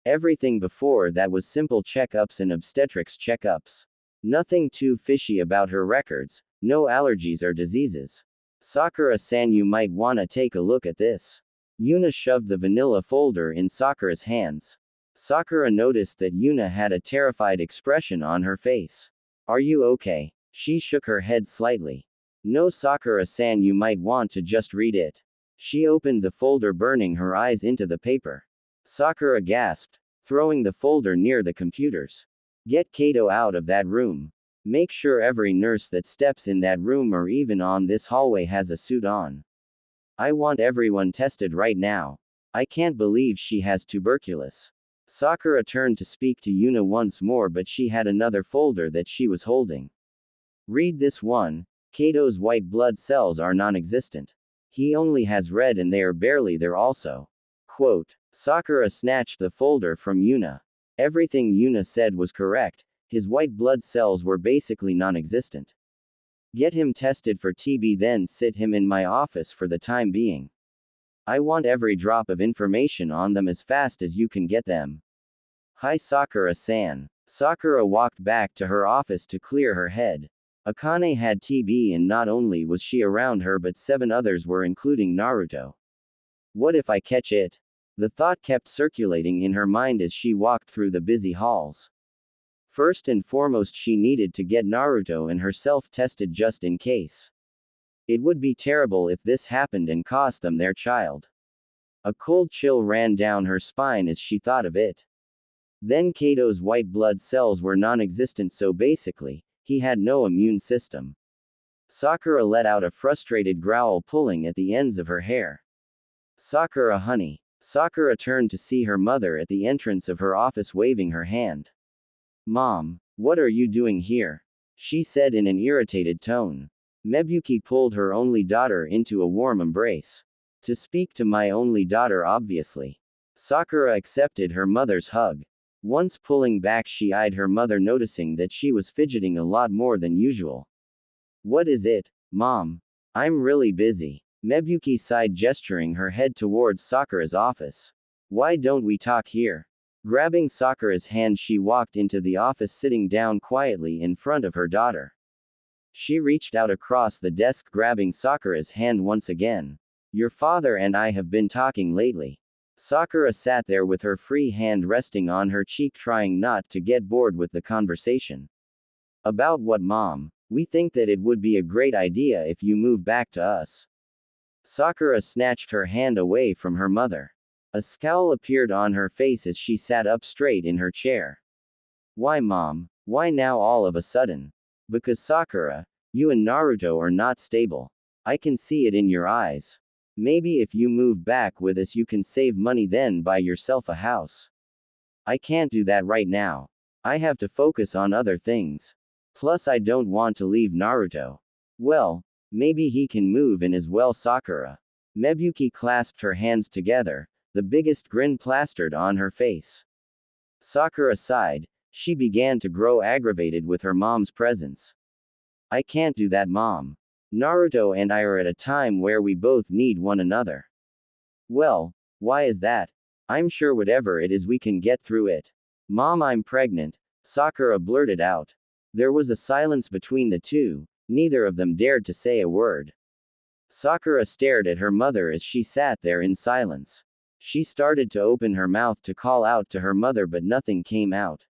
Everything before that was simple checkups and obstetrics checkups. Nothing too fishy about her records, no allergies or diseases. Sakura-san, you might wanna take a look at this. Yuna shoved the vanilla folder in Sakura's hands. Sakura noticed that Yuna had a terrified expression on her face. Are you okay? She shook her head slightly. No, Sakura-san, you might want to just read it. She opened the folder, burning her eyes into the paper. Sakura gasped, throwing the folder near the computers. Get Kato out of that room. Make sure every nurse that steps in that room or even on this hallway has a suit on. I want everyone tested right now. I can't believe she has tuberculosis. Sakura turned to speak to Yuna once more, but she had another folder that she was holding. Read this one. Kato's white blood cells are non-existent. He only has red, and they are barely there also. Quote. Sakura snatched the folder from Yuna. Everything Yuna said was correct. His white blood cells were basically non-existent. Get him tested for TB, then sit him in my office for the time being. I want every drop of information on them as fast as you can get them. Hi, Sakura-san. Sakura walked back to her office to clear her head. Akane had TB and not only was she around her but 7 others were including Naruto. What if I catch it? The thought kept circulating in her mind as she walked through the busy halls. First and foremost she needed to get Naruto and herself tested just in case. It would be terrible if this happened and cost them their child. A cold chill ran down her spine as she thought of it. Then Kato's white blood cells were non-existent, so basically, he had no immune system. Sakura let out a frustrated growl, pulling at the ends of her hair. Sakura, honey. Sakura turned to see her mother at the entrance of her office waving her hand. Mom, what are you doing here? She said in an irritated tone. Mebuki pulled her only daughter into a warm embrace. To speak to my only daughter, obviously. Sakura accepted her mother's hug. Once pulling back, she eyed her mother, noticing that she was fidgeting a lot more than usual. What is it, Mom? I'm really busy. Mebuki sighed, gesturing her head towards Sakura's office. Why don't we talk here? Grabbing Sakura's hand, she walked into the office, sitting down quietly in front of her daughter. She reached out across the desk, grabbing Sakura's hand once again. Your father and I have been talking lately. Sakura sat there with her free hand resting on her cheek, trying not to get bored with the conversation. About what, Mom? We think that it would be a great idea if you move back to us. Sakura snatched her hand away from her mother. A scowl appeared on her face as she sat up straight in her chair. Why, Mom? Why now all of a sudden? Because Sakura, you and Naruto are not stable. I can see it in your eyes. Maybe if you move back with us you can save money, then buy yourself a house. I can't do that right now. I have to focus on other things. Plus I don't want to leave Naruto. Well, maybe he can move in as well, Sakura. Mebuki clasped her hands together, the biggest grin plastered on her face. Sakura sighed. She began to grow aggravated with her mom's presence. I can't do that, Mom. Naruto and I are at a time where we both need one another. Well, why is that? I'm sure whatever it is we can get through it. Mom, I'm pregnant, Sakura blurted out. There was a silence between the two, neither of them dared to say a word. Sakura stared at her mother as she sat there in silence. She started to open her mouth to call out to her mother, but nothing came out.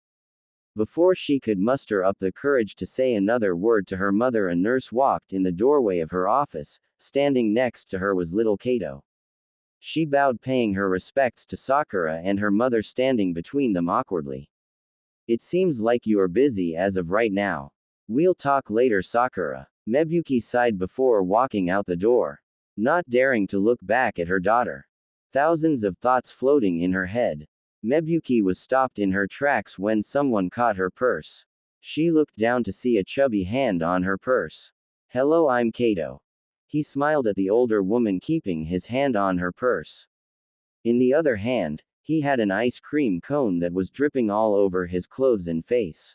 Before she could muster up the courage to say another word to her mother, a nurse walked in the doorway of her office. Standing next to her was little Kato. She bowed, paying her respects to Sakura and her mother standing between them awkwardly. It seems like you are busy as of right now. We'll talk later, Sakura. Mebuki sighed before walking out the door, not daring to look back at her daughter. Thousands of thoughts floating in her head. Mebuki was stopped in her tracks when someone caught her purse. She looked down to see a chubby hand on her purse. Hello, I'm Kato. He smiled at the older woman, keeping his hand on her purse. In the other hand, he had an ice cream cone that was dripping all over his clothes and face.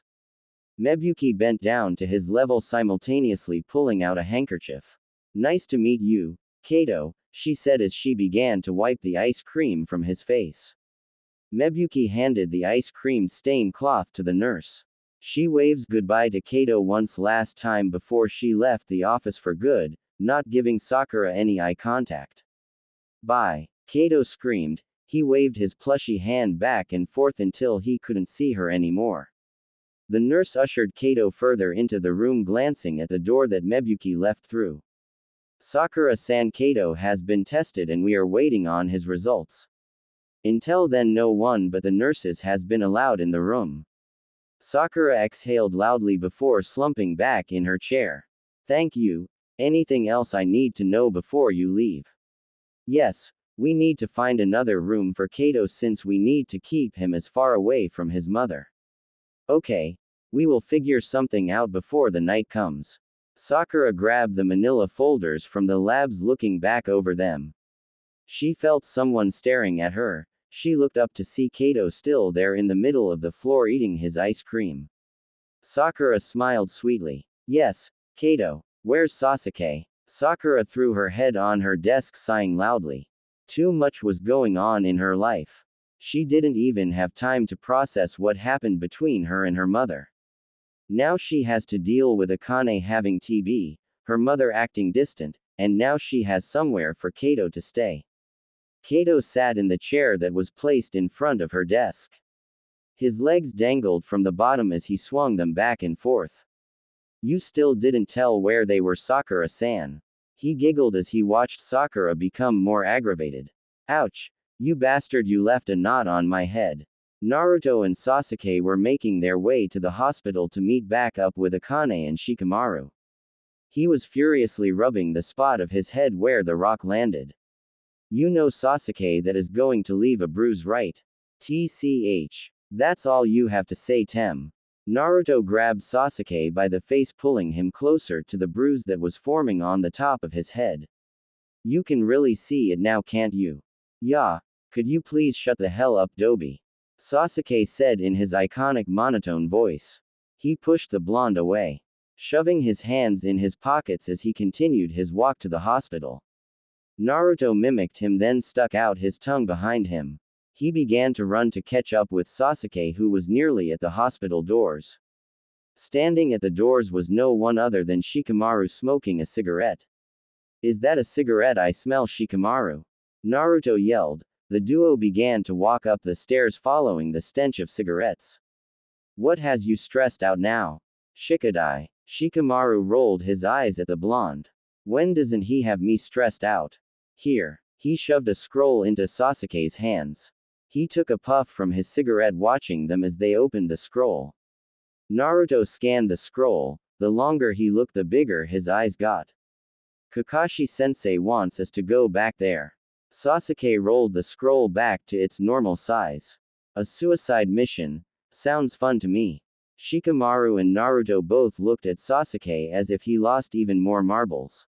Mebuki bent down to his level, simultaneously pulling out a handkerchief. Nice to meet you, Kato, she said as she began to wipe the ice cream from his face. Mebuki handed the ice cream stained cloth to the nurse. She waves goodbye to Kato once last time before she left the office for good, not giving Sakura any eye contact. Bye, Kato screamed. He waved his plushy hand back and forth until he couldn't see her anymore. The nurse ushered Kato further into the room, glancing at the door that Mebuki left through. Sakura-san, Kato has been tested and we are waiting on his results. Until then no one but the nurses has been allowed in the room. Sakura exhaled loudly before slumping back in her chair. Thank you. Anything else I need to know before you leave? Yes, we need to find another room for Kato since we need to keep him as far away from his mother. Okay. We will figure something out before the night comes. Sakura grabbed the manila folders from the labs, looking back over them. She felt someone staring at her. She looked up to see Kato still there in the middle of the floor eating his ice cream. Sakura smiled sweetly. Yes, Kato. Where's Sasuke? Sakura threw her head on her desk, sighing loudly. Too much was going on in her life. She didn't even have time to process what happened between her and her mother. Now she has to deal with Akane having TB, her mother acting distant, and now she has somewhere for Kato to stay. Kato sat in the chair that was placed in front of her desk. His legs dangled from the bottom as he swung them back and forth. You still didn't tell where they were, Sakura-san. He giggled as he watched Sakura become more aggravated. Ouch! You bastard, you left a knot on my head. Naruto and Sasuke were making their way to the hospital to meet back up with Akane and Shikamaru. He was furiously rubbing the spot of his head where the rock landed. You know, Sasuke, that is going to leave a bruise, right? TCH. That's all you have to say, Tem. Naruto grabbed Sasuke by the face, pulling him closer to the bruise that was forming on the top of his head. You can really see it now, can't you? Yeah. Could you please shut the hell up, Dobi? Sasuke said in his iconic monotone voice. He pushed the blonde away, shoving his hands in his pockets as he continued his walk to the hospital. Naruto mimicked him, then stuck out his tongue behind him. He began to run to catch up with Sasuke, who was nearly at the hospital doors. Standing at the doors was no one other than Shikamaru, smoking a cigarette. Is that a cigarette I smell, Shikamaru? Naruto yelled. The duo began to walk up the stairs following the stench of cigarettes. What has you stressed out now? Shikadai. Shikamaru rolled his eyes at the blonde. When doesn't he have me stressed out? Here. He shoved a scroll into Sasuke's hands. He took a puff from his cigarette, watching them as they opened the scroll. Naruto scanned the scroll. The longer he looked, the bigger his eyes got. Kakashi-sensei wants us to go back there. Sasuke rolled the scroll back to its normal size. A suicide mission? Sounds fun to me. Shikamaru and Naruto both looked at Sasuke as if he lost even more marbles.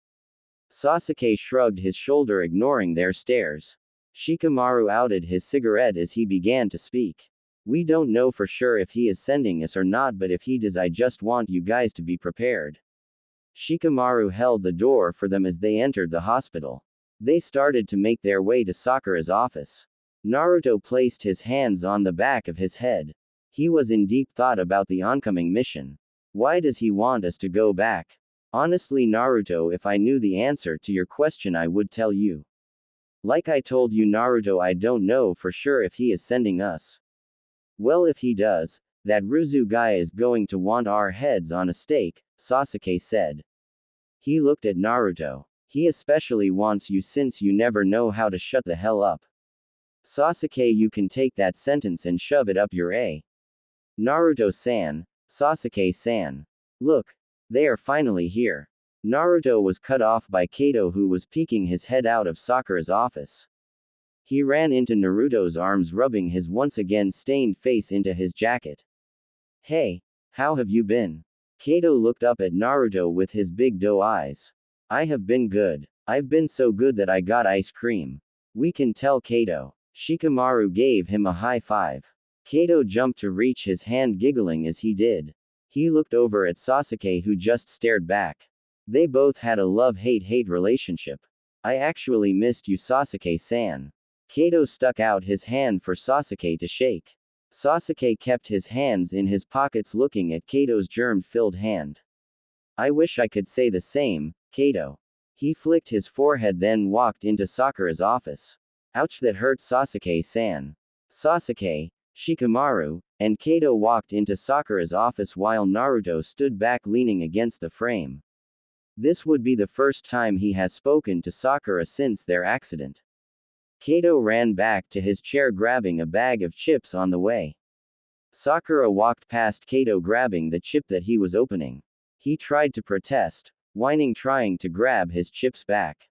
Sasuke shrugged his shoulder, ignoring their stares. Shikamaru outed his cigarette as he began to speak. We don't know for sure if he is sending us or not, but if he does, I just want you guys to be prepared. Shikamaru held the door for them as they entered the hospital. They started to make their way to Sakura's office. Naruto placed his hands on the back of his head. He was in deep thought about the oncoming mission. Why does he want us to go back? Honestly, Naruto, if I knew the answer to your question, I would tell you. Like I told you, Naruto, I don't know for sure if he is sending us. Well, if he does, that Ruzu guy is going to want our heads on a stake, Sasuke said. He looked at Naruto. He especially wants you since you never know how to shut the hell up. Sasuke, you can take that sentence and shove it up your a. Naruto-san. Sasuke-san. Look. They are finally here. Naruto was cut off by Kato, who was peeking his head out of Sakura's office. He ran into Naruto's arms, rubbing his once again stained face into his jacket. Hey, how have you been? Kato looked up at Naruto with his big doe eyes. I have been good. I've been so good that I got ice cream. We can tell, Kato. Shikamaru gave him a high five. Kato jumped to reach his hand, giggling as he did. He looked over at Sasuke, who just stared back. They both had a love-hate relationship. I actually missed you, Sasuke-san. Kato stuck out his hand for Sasuke to shake. Sasuke kept his hands in his pockets, looking at Kato's germ-filled hand. I wish I could say the same, Kato. He flicked his forehead, then walked into Sakura's office. Ouch, that hurt, Sasuke-san. Sasuke, Shikamaru, and Kato walked into Sakura's office while Naruto stood back, leaning against the frame. This would be the first time he has spoken to Sakura since their accident. Kato ran back to his chair, grabbing a bag of chips on the way. Sakura walked past Kato, grabbing the chip that he was opening. He tried to protest, whining, trying to grab his chips back.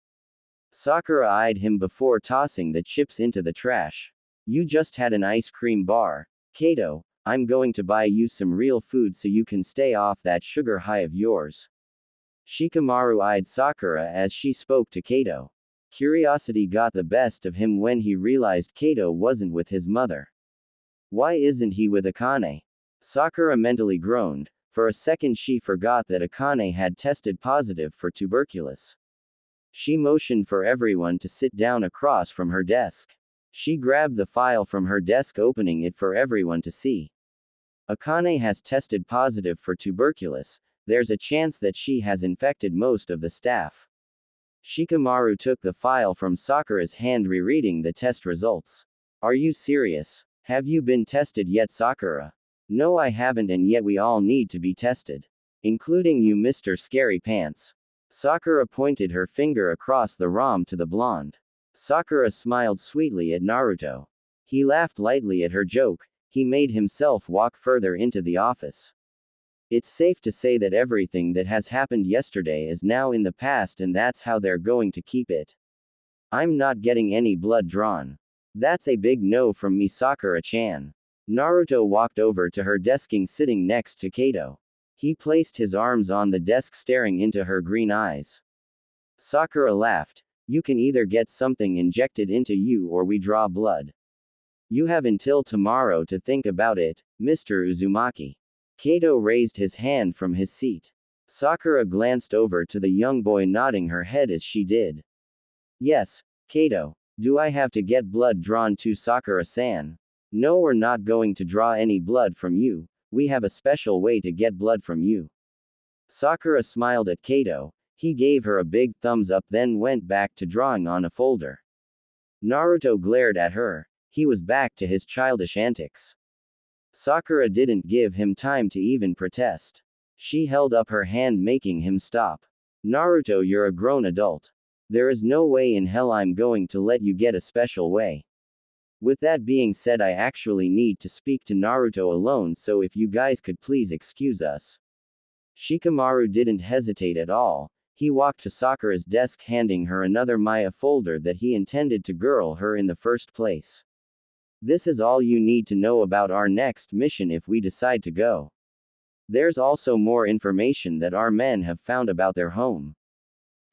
Sakura eyed him before tossing the chips into the trash. You just had an ice cream bar. Kato, I'm going to buy you some real food so you can stay off that sugar high of yours. Shikamaru eyed Sakura as she spoke to Kato. Curiosity got the best of him when he realized Kato wasn't with his mother. Why isn't he with Akane? Sakura mentally groaned. For a second she forgot that Akane had tested positive for tuberculosis. She motioned for everyone to sit down across from her desk. She grabbed the file from her desk, opening it for everyone to see. Akane has tested positive for tuberculosis. There's a chance that she has infected most of the staff. Shikamaru took the file from Sakura's hand, rereading the test results. Are you serious? Have you been tested yet, Sakura? No, I haven't, and yet we all need to be tested. Including you, Mr. Scary Pants. Sakura pointed her finger across the room to the blonde. Sakura smiled sweetly at Naruto. He laughed lightly at her joke. He made himself walk further into the office. It's safe to say that everything that has happened yesterday is now in the past, and that's how they're going to keep it. I'm not getting any blood drawn. That's a big no from me, Sakura-chan. Naruto walked over to her desking, sitting next to Kato. He placed his arms on the desk, staring into her green eyes. Sakura laughed. You can either get something injected into you or we draw blood. You have until tomorrow to think about it, Mr. Uzumaki. Kato raised his hand from his seat. Sakura glanced over to the young boy, nodding her head as she did. Yes, Kato. Do I have to get blood drawn too, Sakura-san? No, we're not going to draw any blood from you. We have a special way to get blood from you. Sakura smiled at Kato. He gave her a big thumbs up, then went back to drawing on a folder. Naruto glared at her. He was back to his childish antics. Sakura didn't give him time to even protest. She held up her hand, making him stop. Naruto, you're a grown adult. There is no way in hell I'm going to let you get a special way. With that being said, I actually need to speak to Naruto alone, so if you guys could please excuse us. Shikamaru didn't hesitate at all. He walked to Sakura's desk, handing her another Maya folder that he intended to girl her in the first place. This is all you need to know about our next mission if we decide to go. There's also more information that our men have found about their home.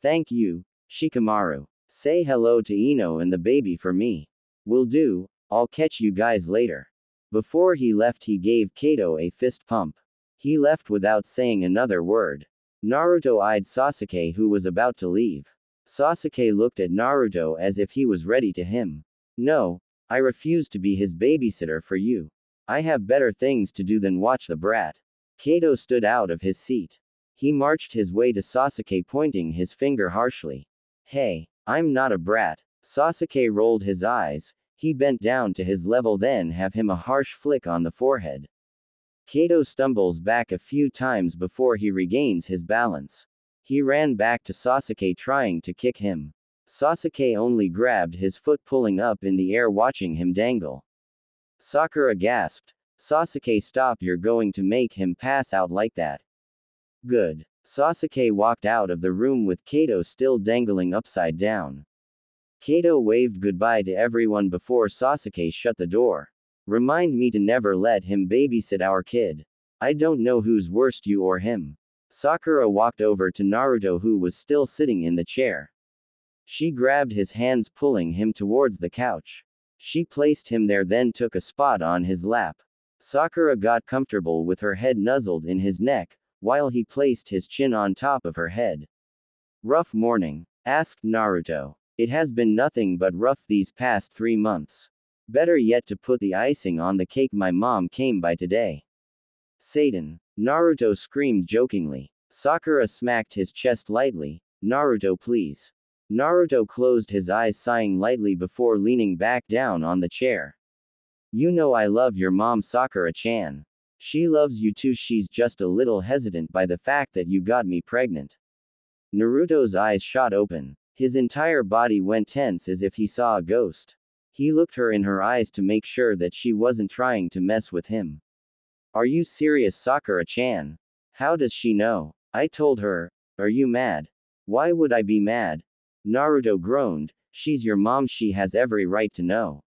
Thank you, Shikamaru. Say hello to Ino and the baby for me. Will do. I'll catch you guys later. Before he left, he gave Kato a fist pump. He left without saying another word. Naruto eyed Sasuke, who was about to leave. Sasuke looked at Naruto as if he was ready to him. No, I refuse to be his babysitter for you. I have better things to do than watch the brat. Kato stood out of his seat. He marched his way to Sasuke, pointing his finger harshly. Hey, I'm not a brat. Sasuke rolled his eyes. He bent down to his level, then have him a harsh flick on the forehead. Kato stumbles back a few times before he regains his balance. He ran back to Sasuke, trying to kick him. Sasuke only grabbed his foot, pulling up in the air, watching him dangle. Sakura gasped. Sasuke, stop, you're going to make him pass out like that. Good. Sasuke walked out of the room with Kato still dangling upside down. Kato waved goodbye to everyone before Sasuke shut the door. Remind me to never let him babysit our kid. I don't know who's worst, you or him. Sakura walked over to Naruto, who was still sitting in the chair. She grabbed his hands, pulling him towards the couch. She placed him there, then took a spot on his lap. Sakura got comfortable with her head nuzzled in his neck, while he placed his chin on top of her head. Rough morning? Asked Naruto. It has been nothing but rough these past 3 months. Better yet, to put the icing on the cake, my mom came by today. Satan! Naruto screamed jokingly. Sakura smacked his chest lightly. Naruto, please. Naruto closed his eyes, sighing lightly before leaning back down on the chair. You know I love your mom, Sakura-chan. She loves you too, she's just a little hesitant by the fact that you got me pregnant. Naruto's eyes shot open. His entire body went tense as if he saw a ghost. He looked her in her eyes to make sure that she wasn't trying to mess with him. Are you serious, Sakura-chan? How does she know? I told her. Are you mad? Why would I be mad? Naruto groaned. She's your mom, she has every right to know.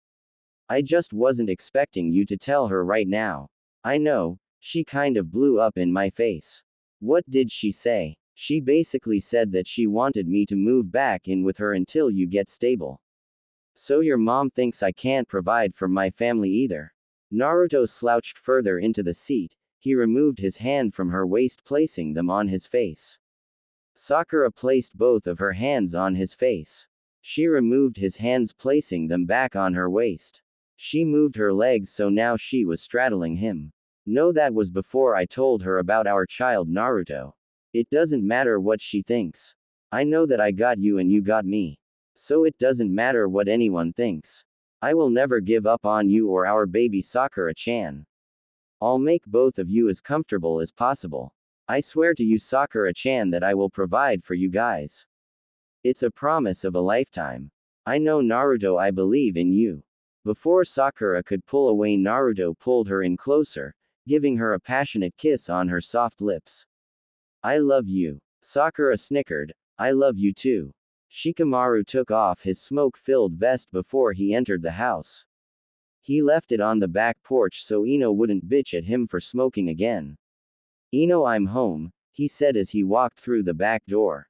I just wasn't expecting you to tell her right now. I know, she kind of blew up in my face. What did she say? She basically said that she wanted me to move back in with her until you get stable. So your mom thinks I can't provide for my family either. Naruto slouched further into the seat. He removed his hand from her waist, placing them on his face. Sakura placed both of her hands on his face. She removed his hands, placing them back on her waist. She moved her legs, so now she was straddling him. No, that was before I told her about our child Naruto. It doesn't matter what she thinks. I know that I got you and you got me. So it doesn't matter what anyone thinks. I will never give up on you or our baby Sakura-chan. I'll make both of you as comfortable as possible. I swear to you, Sakura-chan, that I will provide for you guys. It's a promise of a lifetime. I know, Naruto, I believe in you. Before Sakura could pull away, Naruto pulled her in closer, giving her a passionate kiss on her soft lips. I love you. Sakura snickered. I love you too. Shikamaru took off his smoke-filled vest before he entered the house. He left it on the back porch so Ino wouldn't bitch at him for smoking again. Ino, I'm home, he said as he walked through the back door.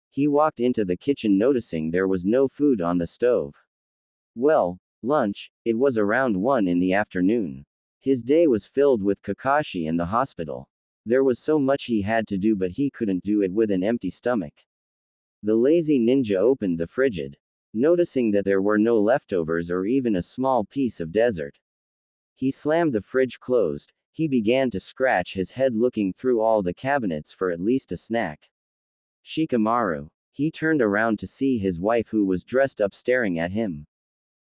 He walked into the kitchen noticing there was no food on the stove. Well, lunch, it was around 1 in the afternoon. His day was filled with Kakashi and the hospital. There was so much he had to do, but he couldn't do it with an empty stomach. The lazy ninja opened the fridge, noticing that there were no leftovers or even a small piece of dessert. He slammed the fridge closed. He began to scratch his head looking through all the cabinets for at least a snack. Shikamaru. He turned around to see his wife, who was dressed up, staring at him.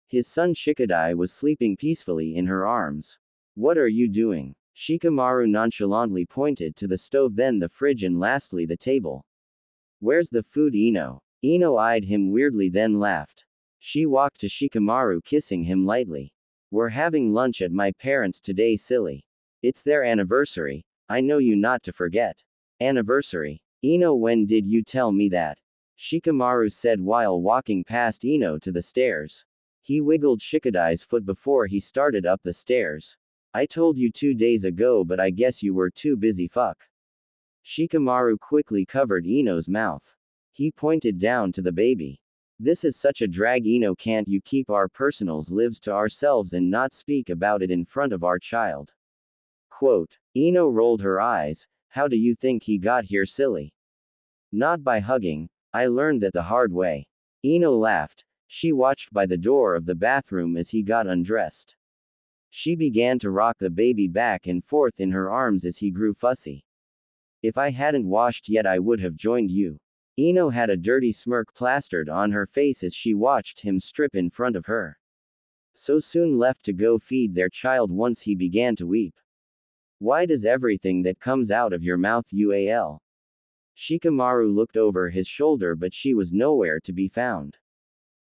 His son Shikadai was sleeping peacefully in her arms. What are you doing? Shikamaru nonchalantly pointed to the stove, then the fridge, and lastly the table. Where's the food, Ino? Ino eyed him weirdly, then laughed. She walked to Shikamaru, kissing him lightly. We're having lunch at my parents' today, silly. It's their anniversary. I know you not to forget. Anniversary? Ino, when did you tell me that? Shikamaru said while walking past Ino to the stairs. He wiggled Shikadai's foot before he started up the stairs. I told you 2 days ago, but I guess you were too busy, fuck. Shikamaru quickly covered Ino's mouth. He pointed down to the baby. This is such a drag, Ino, can't you keep our personals lives to ourselves and not speak about it in front of our child? Quote. Ino rolled her eyes. How do you think he got here, silly? Not by hugging. I learned that the hard way. Ino laughed. She watched by the door of the bathroom as he got undressed. She began to rock the baby back and forth in her arms as he grew fussy. If I hadn't washed yet, I would have joined you. Ino had a dirty smirk plastered on her face as she watched him strip in front of her. So soon left to go feed their child once he began to weep. Why does everything that comes out of your mouth ual? Shikamaru looked over his shoulder, but she was nowhere to be found.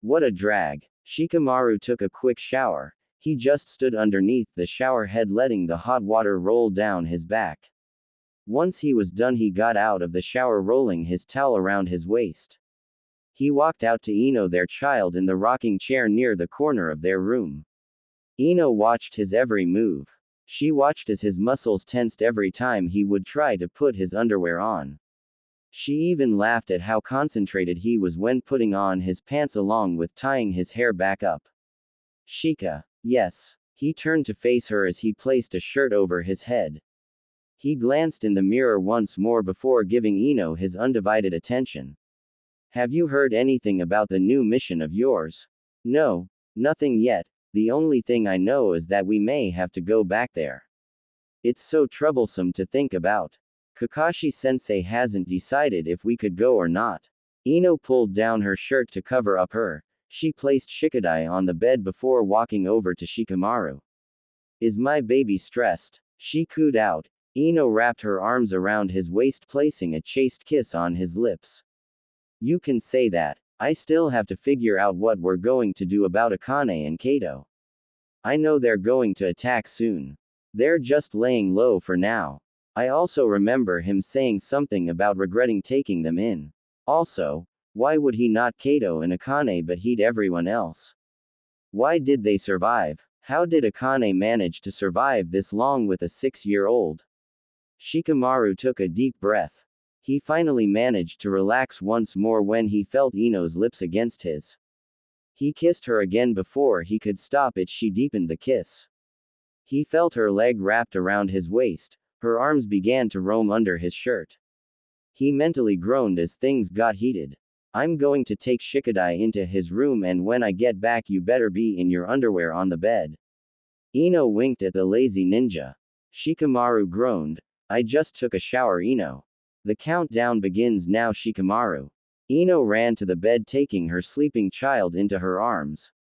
What a drag. Shikamaru took a quick shower. He just stood underneath the shower head, letting the hot water roll down his back. Once he was done, he got out of the shower, rolling his towel around his waist. He walked out to Ino, their child, in the rocking chair near the corner of their room. Ino watched his every move. She watched as his muscles tensed every time he would try to put his underwear on. She even laughed at how concentrated he was when putting on his pants along with tying his hair back up. Shika. Yes. He turned to face her as he placed a shirt over his head. He glanced in the mirror once more before giving Ino his undivided attention. Have you heard anything about the new mission of yours? No, nothing yet. The only thing I know is that we may have to go back there. It's so troublesome to think about. Kakashi-sensei hasn't decided if we could go or not. Ino pulled down her shirt to cover up her. She placed Shikadai on the bed before walking over to Shikamaru. Is my baby stressed? She cooed out. Ino wrapped her arms around his waist, placing a chaste kiss on his lips. You can say that. I still have to figure out what we're going to do about Akane and Kato. I know they're going to attack soon. They're just laying low for now. I also remember him saying something about regretting taking them in. Also, why would he not Kato and Akane but he'd everyone else? Why did they survive? How did Akane manage to survive this long with a 6-year-old? Shikamaru took a deep breath. He finally managed to relax once more when he felt Ino's lips against his. He kissed her again before he could stop it. She deepened the kiss. He felt her leg wrapped around his waist. Her arms began to roam under his shirt. He mentally groaned as things got heated. I'm going to take Shikadai into his room, and when I get back you better be in your underwear on the bed. Ino winked at the lazy ninja. Shikamaru groaned. I just took a shower, Ino. The countdown begins now, Shikamaru. Ino ran to the bed, taking her sleeping child into her arms.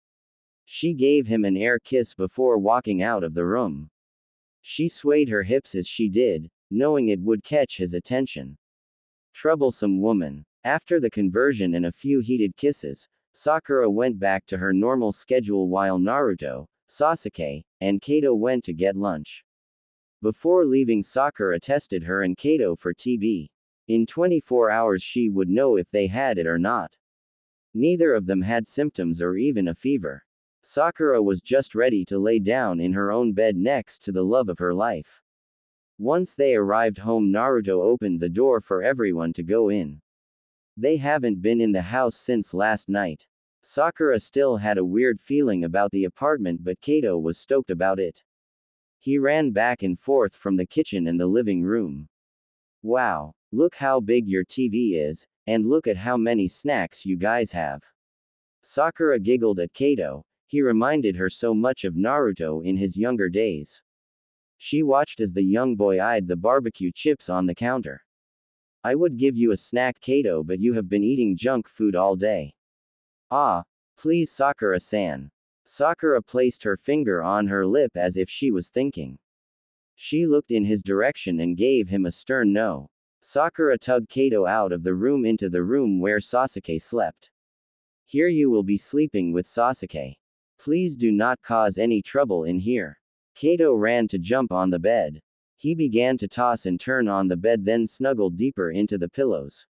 She gave him an air kiss before walking out of the room. She swayed her hips as she did, knowing it would catch his attention. Troublesome woman. After the conversion and a few heated kisses, Sakura went back to her normal schedule while Naruto, Sasuke, and Kato went to get lunch. Before leaving, Sakura tested her and Kato for TB. In 24 hours she would know if they had it or not. Neither of them had symptoms or even a fever. Sakura was just ready to lay down in her own bed next to the love of her life. Once they arrived home, Naruto opened the door for everyone to go in. They haven't been in the house since last night. Sakura still had a weird feeling about the apartment, but Kato was stoked about it. He ran back and forth from the kitchen and the living room. Wow, look how big your TV is, and look at how many snacks you guys have. Sakura giggled at Kato. He reminded her so much of Naruto in his younger days. She watched as the young boy eyed the barbecue chips on the counter. I would give you a snack, Kato, but you have been eating junk food all day. Ah, please, Sakura-san. Sakura placed her finger on her lip as if she was thinking. She looked in his direction and gave him a stern no. Sakura tugged Kato out of the room into the room where Sasuke slept. Here you will be sleeping with Sasuke. Please do not cause any trouble in here. Kato ran to jump on the bed. He began to toss and turn on the bed, then snuggled deeper into the pillows.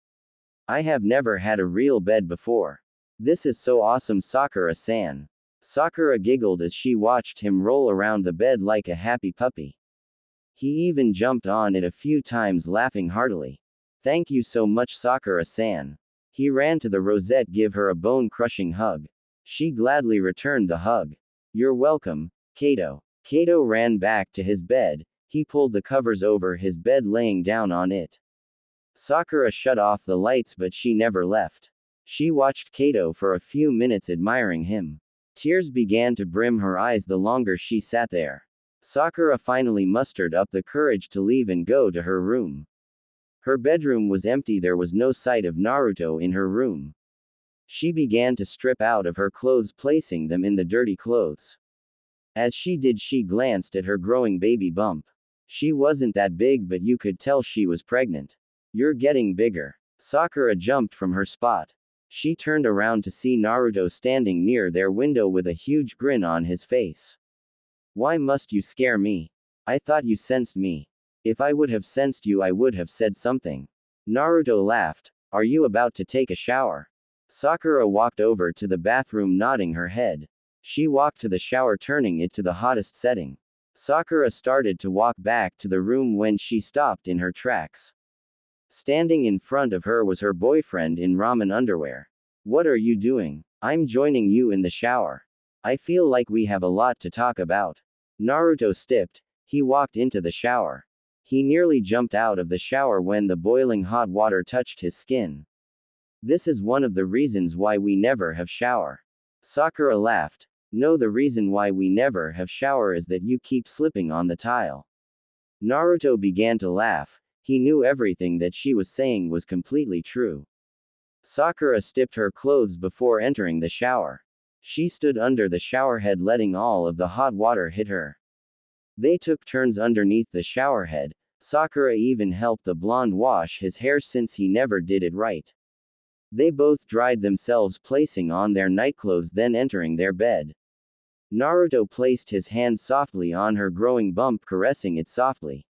I have never had a real bed before. This is so awesome, Sakura-san. Sakura giggled as she watched him roll around the bed like a happy puppy. He even jumped on it a few times, laughing heartily. Thank you so much, Sakura-san. He ran to the rosette, give her a bone-crushing hug. She gladly returned the hug. You're welcome, Kato. Kato ran back to his bed. He pulled the covers over his bed, laying down on it. Sakura shut off the lights, but she never left. She watched Kato for a few minutes, admiring him. Tears began to brim her eyes the longer she sat there. Sakura finally mustered up the courage to leave and go to her room. Her bedroom was empty, there was no sight of Naruto in her room. She began to strip out of her clothes, placing them in the dirty clothes. As she did, she glanced at her growing baby bump. She wasn't that big, but you could tell she was pregnant. You're getting bigger. Sakura jumped from her spot. She turned around to see Naruto standing near their window with a huge grin on his face. Why must you scare me? I thought you sensed me. If I would have sensed you, I would have said something. Naruto laughed. Are you about to take a shower? Sakura walked over to the bathroom, nodding her head. She walked to the shower, turning it to the hottest setting. Sakura started to walk back to the room when she stopped in her tracks. Standing in front of her was her boyfriend in ramen underwear. What are you doing? I'm joining you in the shower. I feel like we have a lot to talk about. Naruto stiffed. He walked into the shower. He nearly jumped out of the shower when the boiling hot water touched his skin. This is one of the reasons why we never have shower. Sakura laughed. No, the reason why we never have shower is that you keep slipping on the tile. Naruto began to laugh. He knew everything that she was saying was completely true. Sakura stripped her clothes before entering the shower. She stood under the shower head, letting all of the hot water hit her. They took turns underneath the shower head. Sakura even helped the blonde wash his hair since he never did it right. They both dried themselves, placing on their nightclothes, then entering their bed. Naruto placed his hand softly on her growing bump, caressing it softly.